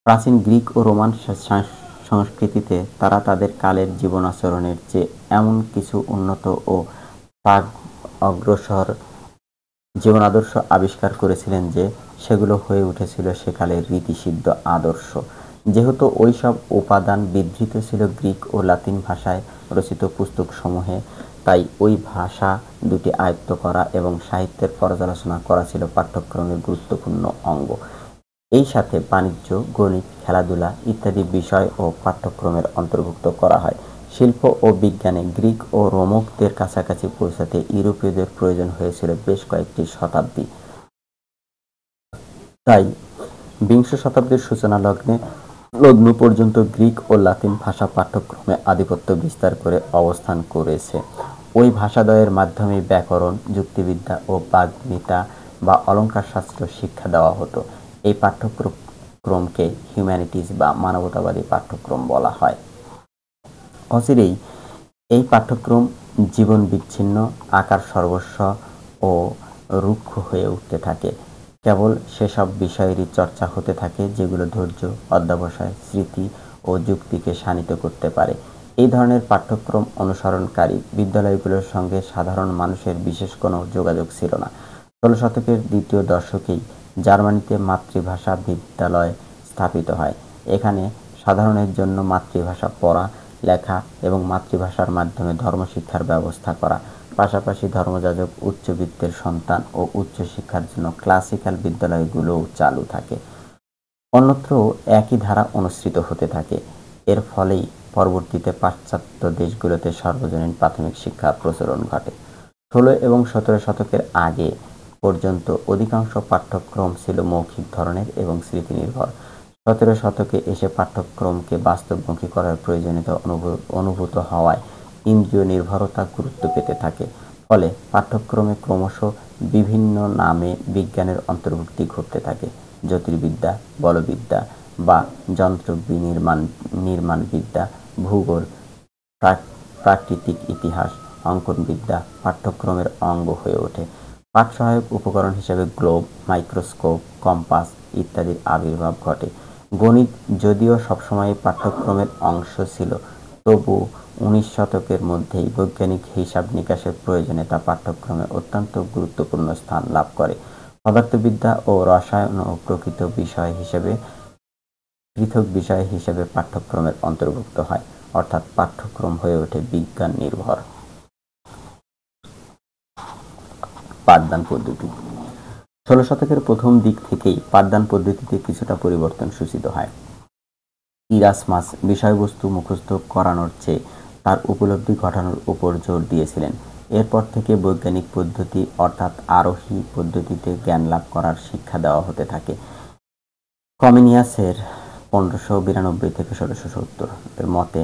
প্রাচীন গ্রিক ও রোমান সংস্কৃতিতে তারা তাদের কালের জীবনাচরণের চেয়ে এমন কিছু উন্নত ও প্রাগ অগ্রসর জীবন আদর্শ আবিষ্কার করেছিলেন যে সেগুলো হয়ে উঠেছিল সেকালের রীতিসিদ্ধ আদর্শ। যেহেতু ওইসব উপাদান বিধৃত ছিল গ্রিক ও লাতিন ভাষায় রচিত পুস্তকসমূহে, তাই ওই ভাষা দুটি আয়ত্ত করা এবং সাহিত্যের পর্যালোচনা করা ছিল পাঠ্যক্রমের গুরুত্বপূর্ণ অঙ্গ। এই সাথে বাণিজ্য, গণিত, খেলাধুলা ইত্যাদি বিষয় ও পাঠ্যক্রমের অন্তর্ভুক্ত করা হয়। শিল্প ও বিজ্ঞানে গ্রিক ও রোমকদের কাছাকাছি পৌঁছাতে ইউরোপীয়দের প্রয়োজন হয়েছিল বেশ কয়েকটি শতাব্দী। তাই বিংশ শতাব্দীর সূচনা লগ্ন পর্যন্ত গ্রিক ও লাতিন ভাষা পাঠ্যক্রমে আধিপত্য বিস্তার করে অবস্থান করেছে। ওই ভাষাদ্বয়ের মাধ্যমে ব্যাকরণ, যুক্তিবিদ্যা ও বাগ্মিতা বা অলঙ্কারশাস্ত্র শিক্ষা দেওয়া হতো। এই পাঠ্যক্রমকে হিউম্যানিটিজ বা মানবতাবাদী পাঠ্যক্রম বলা হয়। অচিরেই এই পাঠ্যক্রম জীবন বিচ্ছিন্ন, আকার সর্বস্ব ও রুক্ষ হয়ে উঠতে থাকে। কেবল সেসব বিষয়েরই চর্চা হতে থাকে যেগুলো ধৈর্য, অধ্যবসায়, স্মৃতি ও যুক্তিকে শানিত করতে পারে। এই ধরনের পাঠ্যক্রম অনুসরণকারী বিদ্যালয়গুলোর সঙ্গে সাধারণ মানুষের বিশেষ কোনো যোগাযোগ ছিল না। 16 শতকের দ্বিতীয় দশকেই জার্মানিতে মাতৃভাষা বিদ্যালয় স্থাপিত হয়। এখানে সাধারণের জন্য মাতৃভাষা পড়া, লেখা এবং মাতৃভাষার মাধ্যমে ধর্মশিক্ষার ব্যবস্থা করা, পাশাপাশি ধর্মযাজক, উচ্চবিত্তের সন্তান ও উচ্চশিক্ষার জন্য ক্লাসিক্যাল বিদ্যালয়গুলোও চালু থাকে। অন্যত্র একই ধারা অনুসৃত হতে থাকে। এর ফলেই পরবর্তীতে পাশ্চাত্য দেশগুলোতে সর্বজনীন প্রাথমিক শিক্ষার প্রচলন ঘটে। 16 এবং 17 শতকের আগে পর্যন্ত অধিকাংশ পাঠ্যক্রম ছিল মৌখিক ধরনের এবং স্মৃতিনির্ভর। 17 শতকে এসে পাঠ্যক্রমকে বাস্তবমুখী করার প্রয়োজনীয়তা অনুভূত হওয়ায় ইন্দ্রিয় নির্ভরতা গুরুত্ব পেতে থাকে। ফলে পাঠ্যক্রমে ক্রমশ বিভিন্ন নামে বিজ্ঞানের অন্তর্ভুক্তি ঘটতে থাকে। জ্যোতির্বিদ্যা, বলবিদ্যা বা যন্ত্র নির্মাণবিদ্যা, ভূগোল, প্রাকৃতিক ইতিহাস, অঙ্কনবিদ্যা পাঠ্যক্রমের অঙ্গ হয়ে ওঠে। পাঠ সহায়ক উপকরণ হিসেবে গ্লোব, মাইক্রোস্কোপ, কম্পাস ইত্যাদির আবির্ভাব ঘটে। গণিত যদিও সবসময় পাঠ্যক্রমের অংশ ছিল, তবু 19 শতকের মধ্যেই বৈজ্ঞানিক হিসাব নিকাশের প্রয়োজনে তা পাঠ্যক্রমে অত্যন্ত গুরুত্বপূর্ণ স্থান লাভ করে। পদার্থবিদ্যা ও রসায়নও পৃথক বিষয় হিসেবে পাঠ্যক্রমের অন্তর্ভুক্ত হয়, অর্থাৎ পাঠ্যক্রম হয়ে ওঠে বিজ্ঞান নির্ভর। পাঠদান পদ্ধতি 16 শতকের প্রথম দিক থেকেই পাঠদান পদ্ধতিতে কিছুটা পরিবর্তন সূচিত হয়। ইরাসমাস বিষয়বস্তু মুখস্থ করানোর চেয়ে তার উপলব্ধি ঘটানোর উপর জোর দিয়েছিলেন। এরপর থেকে বৈজ্ঞানিক পদ্ধতি অর্থাৎ আরোহী পদ্ধতিতে জ্ঞান লাভ করার শিক্ষা দেওয়া হতে থাকে। কমিনিয়াসের 1592 থেকে 1670 এর মতে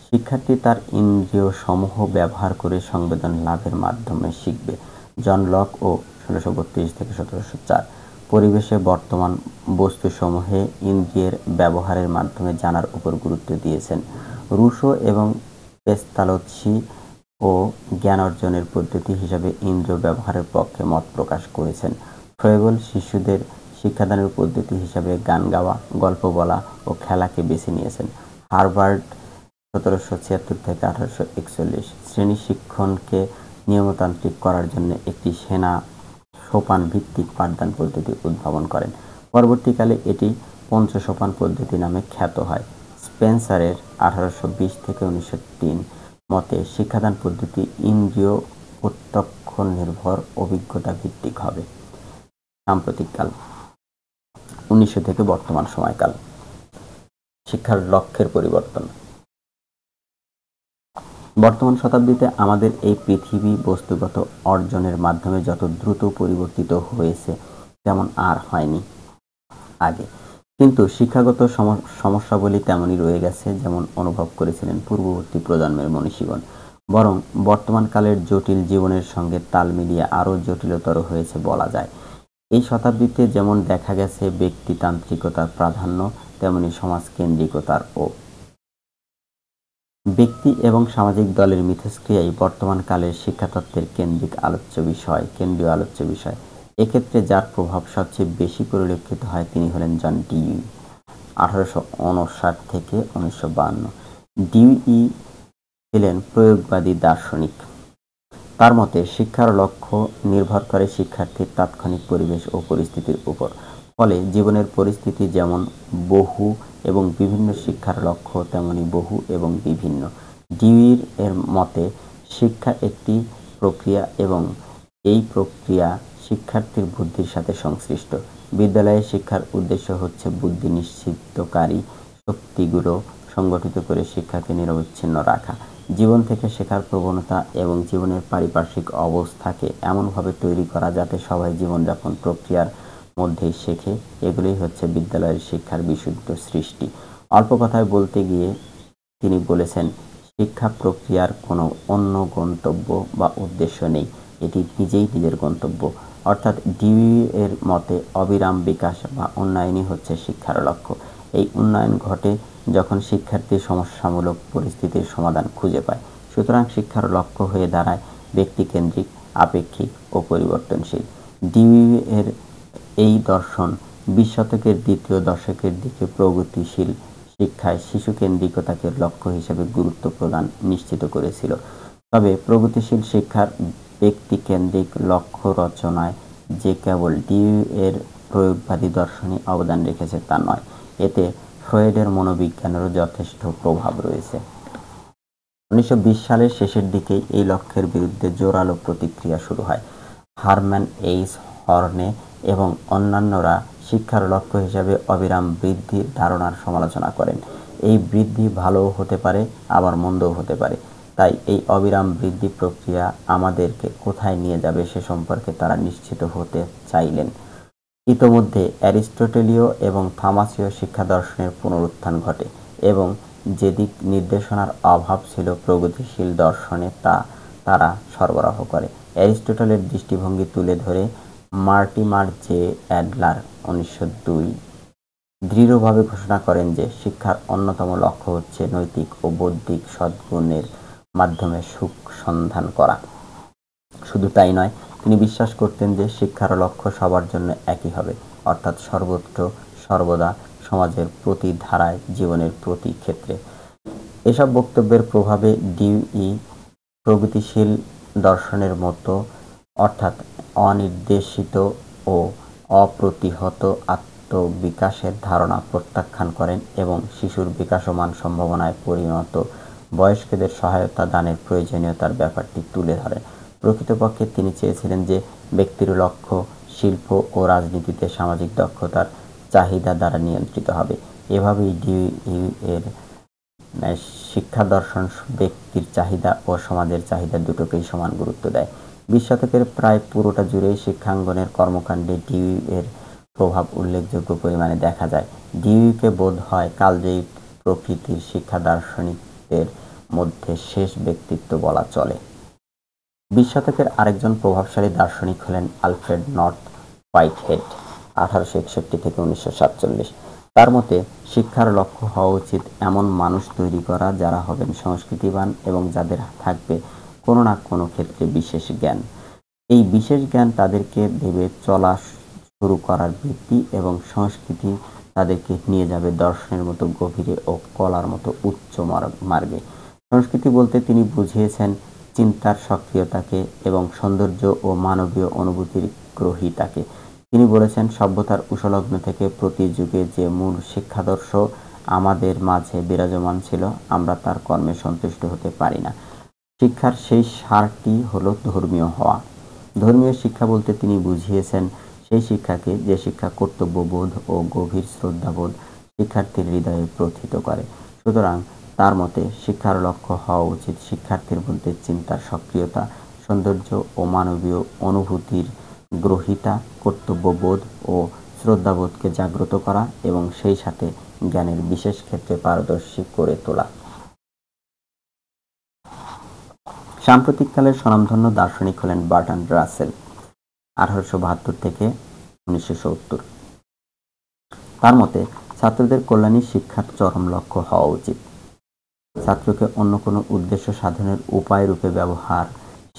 শিক্ষার্থী তার ইন্দ্রিয় সমূহ ব্যবহার করে সংবেদন লাভের মাধ্যমে শিখবে। জন লক ও 1632 থেকে 1704 পরিবেশে বর্তমান বস্তুসমূহে ইন্দ্রিয়ের ব্যবহারের মাধ্যমে জানার উপর গুরুত্ব দিয়েছেন। রুশো এবং পেস্তালোৎসি ও জ্ঞান অর্জনের পদ্ধতি হিসাবে ইন্দ্রিয় ব্যবহারের পক্ষে মত প্রকাশ করেছেন। ফ্রেবেল শিশুদের শিক্ষাদানের পদ্ধতি হিসাবে গান গাওয়া, গল্প বলা ও খেলাকে বেছে নিয়েছেন। হার্বার্ট 1776 থেকে 1841 শ্রেণী শিক্ষণকে নিয়মতান্ত্রিক করার জন্য একটি সোপান ভিত্তিক পাঠদান পদ্ধতি উদ্ভাবন করেন। পরবর্তীকালে এটি পঞ্চসোপান পদ্ধতি নামে খ্যাত হয়। স্পেন্সারের 1820 থেকে 1903 মতে শিক্ষাদান পদ্ধতি ইন্দ্রিয় প্রত্যক্ষ নির্ভর অভিজ্ঞতা ভিত্তিক হবে। সাম্প্রতিককাল 1900 থেকে বর্তমান সময়কাল শিক্ষার লক্ষ্যের পরিবর্তন। বর্তমান শতাব্দীতে আমাদের এই পৃথিবী বস্তুগত অর্জনের মাধ্যমে যত দ্রুত পরিবর্তিত হয়েছে তেমন আর হয়নি আগে, কিন্তু শিক্ষাগত সমস্যাবলী তেমনই রয়ে গেছে যেমন অনুভব করেছিলেন পূর্ববর্তী প্রজন্মের মনীষীগণ। বরং বর্তমান কালের জটিল জীবনের সঙ্গে তাল মিলিয়ে আরও জটিলতর হয়েছে বলা যায়। এই শতাব্দীতে যেমন দেখা গেছে ব্যক্তিতান্ত্রিকতার প্রাধান্য, তেমনি সমাজকেন্দ্রিকতার ও ব্যক্তি এবং সামাজিক দলের মিথস্ক্রিয়াই বর্তমান কালের শিক্ষাতত্ত্বের কেন্দ্রীয় আলোচ্য বিষয়। এক্ষেত্রে যার প্রভাব সবচেয়ে বেশি পরিলক্ষিত হয় তিনি হলেন জন ডিউই, 1859 থেকে 1952। ডিউই ছিলেন প্রয়োগবাদী দার্শনিক। তার মতে শিক্ষার লক্ষ্য নির্ভর করে শিক্ষার্থীর তাৎক্ষণিক পরিবেশ ও পরিস্থিতির উপর। ফলে জীবনের পরিস্থিতি যেমন বহু এবং বিভিন্ন, শিক্ষার লক্ষ্য তেমনি বহু এবং বিভিন্ন। ডিউইর এর মতে শিক্ষা একটি প্রক্রিয়া এবং এই প্রক্রিয়া শিক্ষার্থীর বুদ্ধির সাথে সংশ্লিষ্ট। বিদ্যালয়ে শিক্ষার উদ্দেশ্য হচ্ছে বুদ্ধি নিশ্চিতকারী শক্তিগুলো সংগঠিত করে শিক্ষাকে নিরবচ্ছিন্ন রাখা, জীবন থেকে শেখার প্রবণতা এবং জীবনের পারিপার্শ্বিক অবস্থাকে এমনভাবে তৈরি করা যাতে সবাই জীবনযাপন প্রক্রিয়ার মধ্যেই শেখে। এগুলোই হচ্ছে বিদ্যালয়ের শিক্ষার বিশুদ্ধ সৃষ্টি। অল্প কথায় বলতে গিয়ে তিনি বলেছেন, শিক্ষা প্রক্রিয়ার কোনো অন্য গন্তব্য বা উদ্দেশ্য নেই, এটি নিজেই নিজের গন্তব্য। অর্থাৎ ডিউই এর মতে অবিরাম বিকাশ বা উন্নয়নই হচ্ছে শিক্ষার লক্ষ্য। এই উন্নয়ন ঘটে যখন শিক্ষার্থী সমস্যামূলক পরিস্থিতির সমাধান খুঁজে পায়। সুতরাং শিক্ষার লক্ষ্য হয়ে দাঁড়ায় ব্যক্তিকেন্দ্রিক, আপেক্ষিক ও পরিবর্তনশীল। ডিউই এর এই দর্শন 20 শতকের দ্বিতীয় দশকের দিকে প্রগতিশীল শিক্ষায় শিশুকেন্দ্রিকতাকে লক্ষ্য হিসেবে গুরুত্ব প্রদান নিশ্চিত করেছিল। তবে প্রগতিশীল শিক্ষার ব্যক্তিকেন্দ্রিক লক্ষ্য রচনায় যে কেবল ডিউই এর প্রয়োগবাদী দর্শনই অবদান রেখেছে তা নয়, এতে ফ্রয়েডের মনোবিজ্ঞানেরও যথেষ্ট প্রভাব রয়েছে। 1920 সালের শেষের দিকে এই লক্ষ্যের বিরুদ্ধে জোরালো প্রতিক্রিয়া শুরু হয়। হারম্যান এইচ হর্নে এবং অন্যান্যরা শিক্ষার লক্ষ্য হিসাবে অবিরাম বৃদ্ধির ধারণার সমালোচনা করেন। এই বৃদ্ধি ভালোও হতে পারে, আবার মন্দও হতে পারে। তাই এই অবিরাম বৃদ্ধি প্রক্রিয়া আমাদেরকে কোথায় নিয়ে যাবে সে সম্পর্কে তারা নিশ্চিত হতে চাইলেন। ইতোমধ্যে অ্যারিস্টটেলীয় এবং থামাসীয় শিক্ষা দর্শনের পুনরুত্থান ঘটে এবং যে দিক নির্দেশনার অভাব ছিল প্রগতিশীল দর্শনে তা তারা সরবরাহ করে। অ্যারিস্টটলের দৃষ্টিভঙ্গি তুলে ধরে মার্টিমার জে অ্যাডলার 1902 দৃঢ়ভাবে ঘোষণা করেন যে শিক্ষার অন্যতম লক্ষ্য হচ্ছে নৈতিক ও বৌদ্ধিক সদ্গুণের মাধ্যমে সুখ সন্ধান করা। শুধু তাই নয়, তিনি বিশ্বাস করতেন যে শিক্ষার লক্ষ্য সবার জন্য একই হবে, অর্থাৎ সর্বত্র সর্বদা সমাজের প্রতি ধারায় জীবনের প্রতি ক্ষেত্রে। এসব বক্তব্যের প্রভাবে ডিউই প্রগতিশীল দর্শনের মতো, অর্থাৎ অনির্দেশিত ও অপ্রতিহত আত্মবিকাশের ধারণা প্রত্যাখ্যান করেন এবং শিশুর বিকাশমান সম্ভাবনায় পরিণত বয়স্কদের সহায়তা দানের প্রয়োজনীয়তার ব্যাপারটি তুলে ধরেন। প্রকৃতপক্ষে তিনি চেয়েছিলেন যে ব্যক্তির লক্ষ্য শিল্প ও রাজনীতিতে সামাজিক দক্ষতার চাহিদা দ্বারা নিয়ন্ত্রিত হবে। এভাবেই ডিউই এর শিক্ষা দর্শন ব্যক্তির চাহিদা ও সমাজের চাহিদা দুটোকেই সমান গুরুত্ব দেয়। 20 শতকের প্রায় পুরোটা জুড়েই শিক্ষাঙ্গনের কর্মকাণ্ডে ডিউই এর প্রভাব উল্লেখযোগ্য পরিমাণে দেখা যায়। ডিউইকে বোধ হয় কালজয়ী প্রকৃতির শিক্ষা দার্শনিকদের মধ্যে শেষ ব্যক্তিত্ব বলা চলে। 20 শতকের আরেকজন প্রভাবশালী দার্শনিক হলেন আলফ্রেড নর্থ হোয়াইটহেড, 1861 থেকে 1947। তার মতে শিক্ষার লক্ষ্য হওয়া উচিত এমন মানুষ তৈরি করা যারা হবেন সংস্কৃতিবান এবং যাদের থাকবে কোনো না কোনো ক্ষেত্রে বিশেষ জ্ঞান। এই বিশেষ জ্ঞান তাদেরকে দেবে চলা শুরু করার বৃত্তি এবং সংস্কৃতি তাদেরকে নিয়ে যাবে দর্শনের মতো গভীরে ও কলার মতো উচ্চ মার্গে। সংস্কৃতি বলতে তিনি বুঝিয়েছেন চিন্তার সক্রিয়তাকে এবং সৌন্দর্য ও মানবীয় অনুভূতির গ্রহীতাকে। তিনি বলেছেন, সভ্যতার উষলগ্ন থেকে প্রতি যুগে যে মূল শিক্ষাদর্শ আমাদের মাঝে বিরাজমান ছিল, আমরা তার কর্মে সন্তুষ্ট হতে পারি না। শিক্ষার সেই সারটি হলো ধর্মীয় হওয়া। ধর্মীয় শিক্ষা বলতে তিনি বুঝিয়েছেন সেই শিক্ষাকে যে শিক্ষা কর্তব্যবোধ ও গভীর শ্রদ্ধাবোধ শিক্ষার্থীর হৃদয়ে প্রথিত করে। সুতরাং তার মতে শিক্ষার লক্ষ্য হওয়া উচিত শিক্ষার্থীর মধ্যে চিন্তার সক্রিয়তা, সৌন্দর্য ও মানবীয় অনুভূতির গ্রহীতা, কর্তব্যবোধ ও শ্রদ্ধাবোধকে জাগ্রত করা এবং সেই সাথে জ্ঞানের বিশেষ ক্ষেত্রে পারদর্শী করে তোলা। সাম্প্রতিককালের স্বনামধন্য দার্শনিক হলেন বার্ট্রান্ড রাসেল, 1872 থেকে 1970। তার মতে ছাত্রদের কল্যাণই শিক্ষার চরম লক্ষ্য হওয়া উচিত। ছাত্রকে অন্য কোনো উদ্দেশ্য সাধনের উপায় রূপে ব্যবহার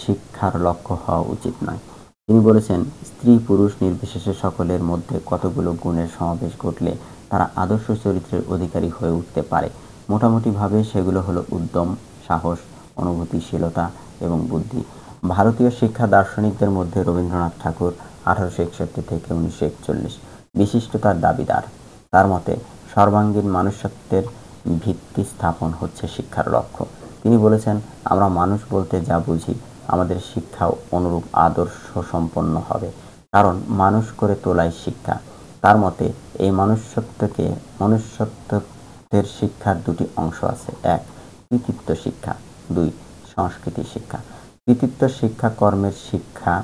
শিক্ষার লক্ষ্য হওয়া উচিত নয়। তিনি বলেছেন, স্ত্রী পুরুষ নির্বিশেষে সকলের মধ্যে কতগুলো গুণের সমাবেশ ঘটলে তারা আদর্শ চরিত্রের অধিকারী হয়ে উঠতে পারে। মোটামুটিভাবে সেগুলো হলো উদ্যম, সাহস, অনুভূতিশীলতা এবং বুদ্ধি। ভারতীয় শিক্ষা দার্শনিকদের মধ্যে রবীন্দ্রনাথ ঠাকুর, 1861 থেকে 1941, বিশিষ্টতার দাবিদার। তার মতে সর্বাঙ্গীন মনুষ্যত্বের ভিত্তি স্থাপন হচ্ছে শিক্ষার লক্ষ্য। তিনি বলেছেন, আমরা মানুষ বলতে যা বুঝি আমাদের শিক্ষাও অনুরূপ আদর্শ সম্পন্ন হবে, কারণ মানুষ করে তোলাই শিক্ষা। তার মতে এই মনুষ্যত্বের শিক্ষার দুটি অংশ আছে: 1. কৃতিত্ব শিক্ষা, 2. সংস্কৃতি শিক্ষা। কৃতিত্ব শিক্ষা কর্মের শিক্ষা।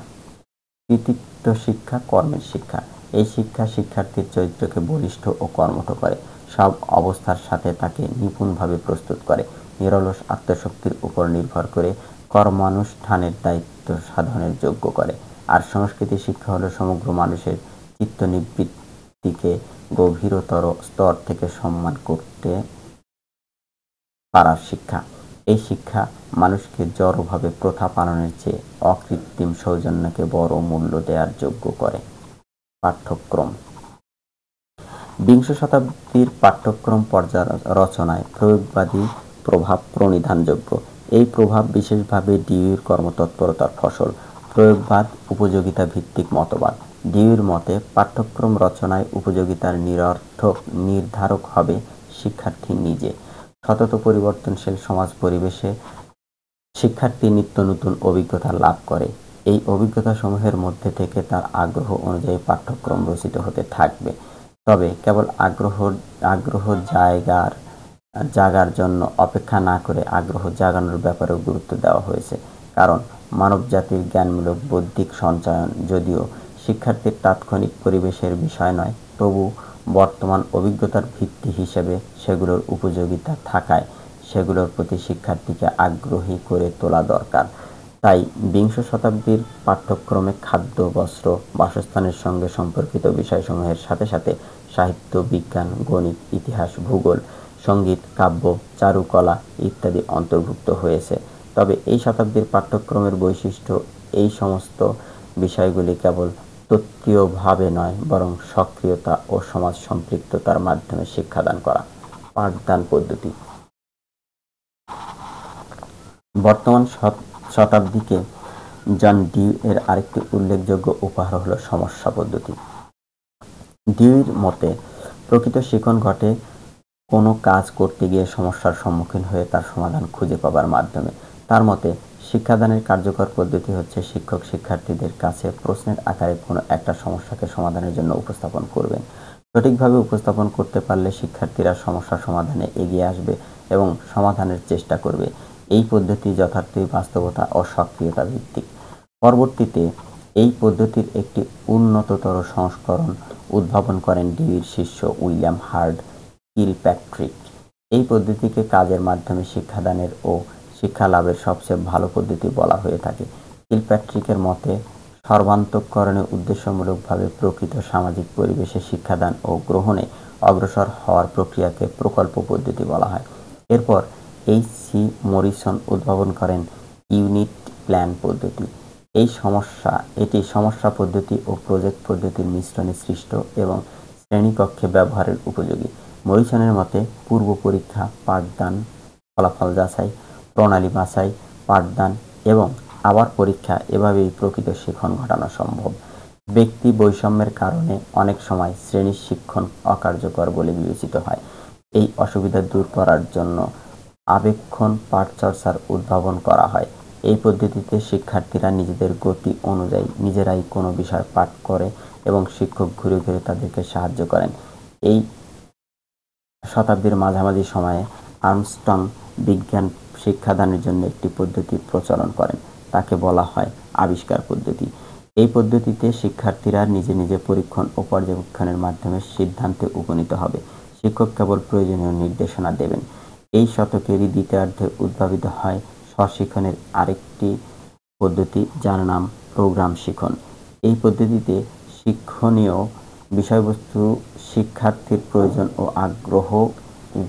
এই শিক্ষা শিক্ষার্থীর চরিত্রকে বলিষ্ঠ ও কর্মঠ করে, সব অবস্থার সাথে তাকে নিপুণভাবে প্রস্তুত করে, নিরলস আত্মশক্তির উপর নির্ভর করে কর্মানুষ্ঠানের দায়িত্ব সাধনের যোগ্য করে। আর সংস্কৃতি শিক্ষা হলো সমগ্র মানুষের চিত্তনিবৃত্তিকে গভীরতর স্তর থেকে সম্মান করতে পারার শিক্ষা। এই শিক্ষা মানুষকে জড়ভাবে প্রথা পালনের চেয়ে অকৃত্রিম সৌজন্যকে বড় মূল্য দেওয়ার যোগ্য করে। পাঠ্যক্রম। 20 শতাব্দীর পাঠ্যক্রম রচনায় প্রয়োগবাদী প্রভাব প্রণিধানযোগ্য। এই প্রভাব বিশেষভাবে ডিউইর কর্মতৎপরতার ফসল। প্রয়োগবাদ উপযোগিতা ভিত্তিক মতবাদ। ডিউইর মতে পাঠ্যক্রম রচনায় উপযোগিতার নির্ধারক হবে শিক্ষার্থী নিজে। সতত পরিবর্তনশীল সমাজ পরিবেশে শিক্ষার্থী নিত্য নতুন অভিজ্ঞতা লাভ করে। এই অভিজ্ঞতাসমূহের মধ্যে থেকে তার আগ্রহ অনুযায়ী পাঠ্যক্রম রচিত হতে থাকবে। তবে কেবল আগ্রহ জাগার জন্য অপেক্ষা না করে আগ্রহ জাগানোর ব্যাপারেও গুরুত্ব দেওয়া হয়েছে। কারণ মানবজাতির জ্ঞানমূলক বৌদ্ধিক সঞ্চয়ন যদিও শিক্ষার্থীর তাৎক্ষণিক পরিবেশের বিষয় নয়, তবু বর্তমান অভিজ্ঞতার ভিত্তি হিসেবে সেগুলোর উপযোগিতা থাকায় সেগুলোর প্রতি শিক্ষার্থীকে আগ্রহী করে তোলা দরকার। তাই 20 শতাব্দীর পাঠ্যক্রমে খাদ্য, বস্ত্র, বাসস্থানের সঙ্গে সম্পর্কিত বিষয়সমূহের সাথে সাথে সাহিত্য, বিজ্ঞান, গণিত, ইতিহাস, ভূগোল, সঙ্গীত, কাব্য, চারুকলা ইত্যাদি অন্তর্ভুক্ত হয়েছে। তবে এই শতাব্দীর পাঠ্যক্রমের বৈশিষ্ট্য এই সমস্ত বিষয়গুলি কেবল তত্ত্বীয়ভাবে নয়, বরং সক্রিয়তা ও সমাজ সম্পৃক্ততার মাধ্যমে শিক্ষাদান করা। পাঠদান পদ্ধতি। বর্তমান শতাব্দীকে জন ডিউ এর আরেকটি উল্লেখযোগ্য উপহার হল সমস্যা পদ্ধতি। ডিউর মতে প্রকৃত শিখন ঘটে কোনো কাজ করতে গিয়ে সমস্যার সম্মুখীন হয়ে তার সমাধান খুঁজে পাবার মাধ্যমে। তার মতে শিক্ষাদানের কার্যকর পদ্ধতি হচ্ছে শিক্ষক শিক্ষার্থীদের কাছে প্রশ্নের আকারে কোনো একটা সমস্যাকে সমাধানের জন্য উপস্থাপন করবেন। সঠিকভাবে উপস্থাপন করতে পারলে শিক্ষার্থীরা সমস্যা সমাধানে এগিয়ে আসবে এবং সমাধানের চেষ্টা করবে। এই পদ্ধতি যথার্থই বাস্তবতা ও সক্রিয়তা ভিত্তিক। পরবর্তীতে এই পদ্ধতির একটি উন্নততর সংস্করণ উদ্ভাবন করেন ডিউর শিষ্য উইলিয়াম হার্ড কিলপ্যাট্রিক। এই পদ্ধতিকে কাজের মাধ্যমে শিক্ষাদানের ও শিক্ষা লাভের সবচেয়ে ভালো পদ্ধতি বলা হয়ে থাকে। কিলপ্যাট্রিকের মতে সর্বান্তঃকরণে উদ্দেশ্যমূলকভাবে প্রকৃত সামাজিক পরিবেশে শিক্ষাদান ও গ্রহণে অগ্রসর হওয়ার প্রক্রিয়াকে প্রকল্প পদ্ধতি বলা হয়। এরপর এইচ.সি. মরিসন উদ্ভাবন করেন ইউনিট প্ল্যান পদ্ধতি। এটি সমস্যা পদ্ধতি ও প্রজেক্ট পদ্ধতির মিশ্রণে সৃষ্ট এবং শ্রেণীকক্ষে ব্যবহারের উপযোগী। মরিসনের মতে পূর্ব পরীক্ষা, পাঠদান, ফলাফল যাচাই, প্রণালী বাছাই, পাঠদান এবং আবার পরীক্ষা এভাবেই প্রকৃত শিখন ঘটানো সম্ভব। ব্যক্তি বৈষম্যের কারণে অনেক সময় শ্রেণীর শিক্ষণ অকার্যকর বলে বিবেচিত হয়। এই অসুবিধা দূর করার জন্য আবেক্ষণ পাঠচর্চার উদ্ভাবন করা হয়। এই পদ্ধতিতে শিক্ষার্থীরা নিজেদের গতি অনুযায়ী নিজেরাই কোনো বিষয় পাঠ করে এবং শিক্ষক ঘুরে ঘুরে তাদেরকে সাহায্য করেন। এই শতাব্দীর মাঝামাঝি সময়ে আর্মস্ট্রং বিজ্ঞান শিক্ষাদানের জন্য একটি পদ্ধতির প্রচলন করেন। তাকে বলা হয় আবিষ্কার পদ্ধতি। এই পদ্ধতিতে শিক্ষার্থীরা নিজে নিজে পরীক্ষণ ও পর্যবেক্ষণের মাধ্যমে সিদ্ধান্তে উপনীত হবে। শিক্ষক কেবল প্রয়োজনীয় নির্দেশনা দেবেন। এই শতকেরই দ্বিতীয়ার্ধে উদ্ভাবিত হয় স্বশিক্ষণের আরেকটি পদ্ধতি, যার নাম প্রোগ্রাম শিখন। এই পদ্ধতিতে শিক্ষণীয় বিষয়বস্তু শিক্ষার্থীর প্রয়োজন ও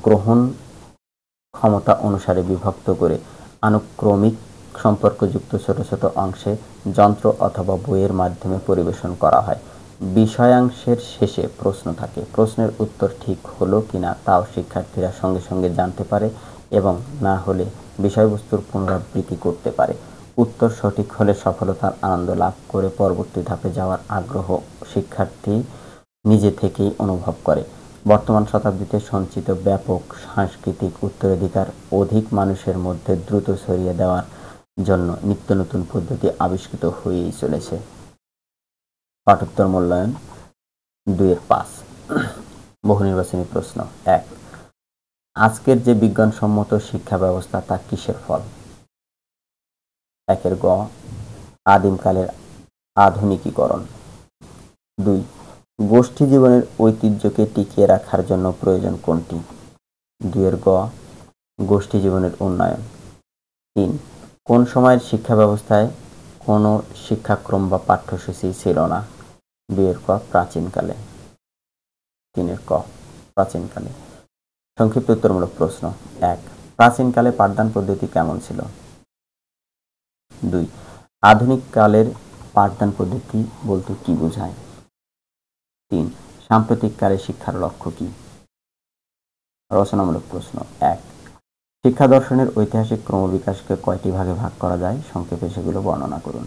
গ্রহণ ক্ষমতা অনুসারে বিভক্ত করে আনুক্রমিক সম্পর্কযুক্ত ছোট ছোট অংশে যন্ত্র অথবা বইয়ের মাধ্যমে পরিবেশন করা হয়। বিষয়াংশের শেষে প্রশ্ন থাকে। প্রশ্নের উত্তর ঠিক হলো কিনা তাও শিক্ষার্থীরা সঙ্গে সঙ্গে জানতে পারে এবং না হলে বিষয়বস্তুর পুনরাবৃত্তি করতে পারে। উত্তর সঠিক হলে সফলতার আনন্দ লাভ করে পরবর্তী ধাপে যাওয়ার আগ্রহ শিক্ষার্থী নিজে থেকেই অনুভব করে। বর্তমান শতাব্দীতে সঞ্চিত ব্যাপক সাংস্কৃতিক উত্তরাধিকার অধিক মানুষের মধ্যে দ্রুত ছড়িয়ে দেওয়ার জন্য নিত্য নতুন পদ্ধতি আবিষ্কৃত হয়েই চলেছে। পাঠোত্তর মূল্যায়ন ২-৫। বহু নির্বাচনী প্রশ্ন। ১. আজকের যে বিজ্ঞানসম্মত শিক্ষা ব্যবস্থা তা কিসের ফল? ১ গ. আদিমকালের আধুনিকীকরণ। ২. গোষ্ঠী জীবনের ঐতিহ্যকে টিকিয়ে রাখার জন্য প্রয়োজন কোনটি? ২ গ. গোষ্ঠী জীবনের উন্নয়ন। ৩. কোন সময়ের শিক্ষা ব্যবস্থায় কোনো শিক্ষাক্রম বা পাঠ্যসূচি ছিল না? ২ ক. প্রাচীনকালে। ৩ ক. প্রাচীনকালে। সংক্ষিপ্ত উত্তরমূলক প্রশ্ন। ১. প্রাচীনকালে পাঠদান পদ্ধতি কেমন ছিল? ২. আধুনিক কালের পাঠদান পদ্ধতি বলতে কি বোঝায়? ৩. সাম্প্রতিক কালে শিক্ষার লক্ষ্য কি? রচনামূলক প্রশ্ন। ১. শিক্ষা দর্শনের ঐতিহাসিক ক্রমবিকাশকে কয়টি ভাগে ভাগ করা যায়? সংক্ষেপে সেগুলো বর্ণনা করুন।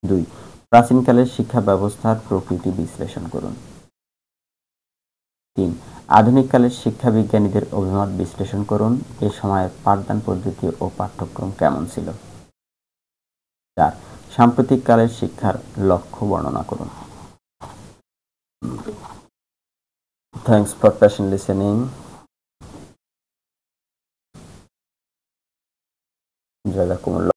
২. প্রাচীনকালের শিক্ষা ব্যবস্থার প্রকৃতি বিশ্লেষণ করুন। ৩. আধুনিক কালের শিক্ষা বিজ্ঞানীদের অভিমত বিশ্লেষণ করুন। এ সময়ের পাঠদান পদ্ধতি ও পাঠ্যক্রম কেমন ছিল? ৪. সাম্প্রতিক কালের শিক্ষার লক্ষ্য বর্ণনা করুন। Thanks for patient listening. জাযাকুমুল্লাহ।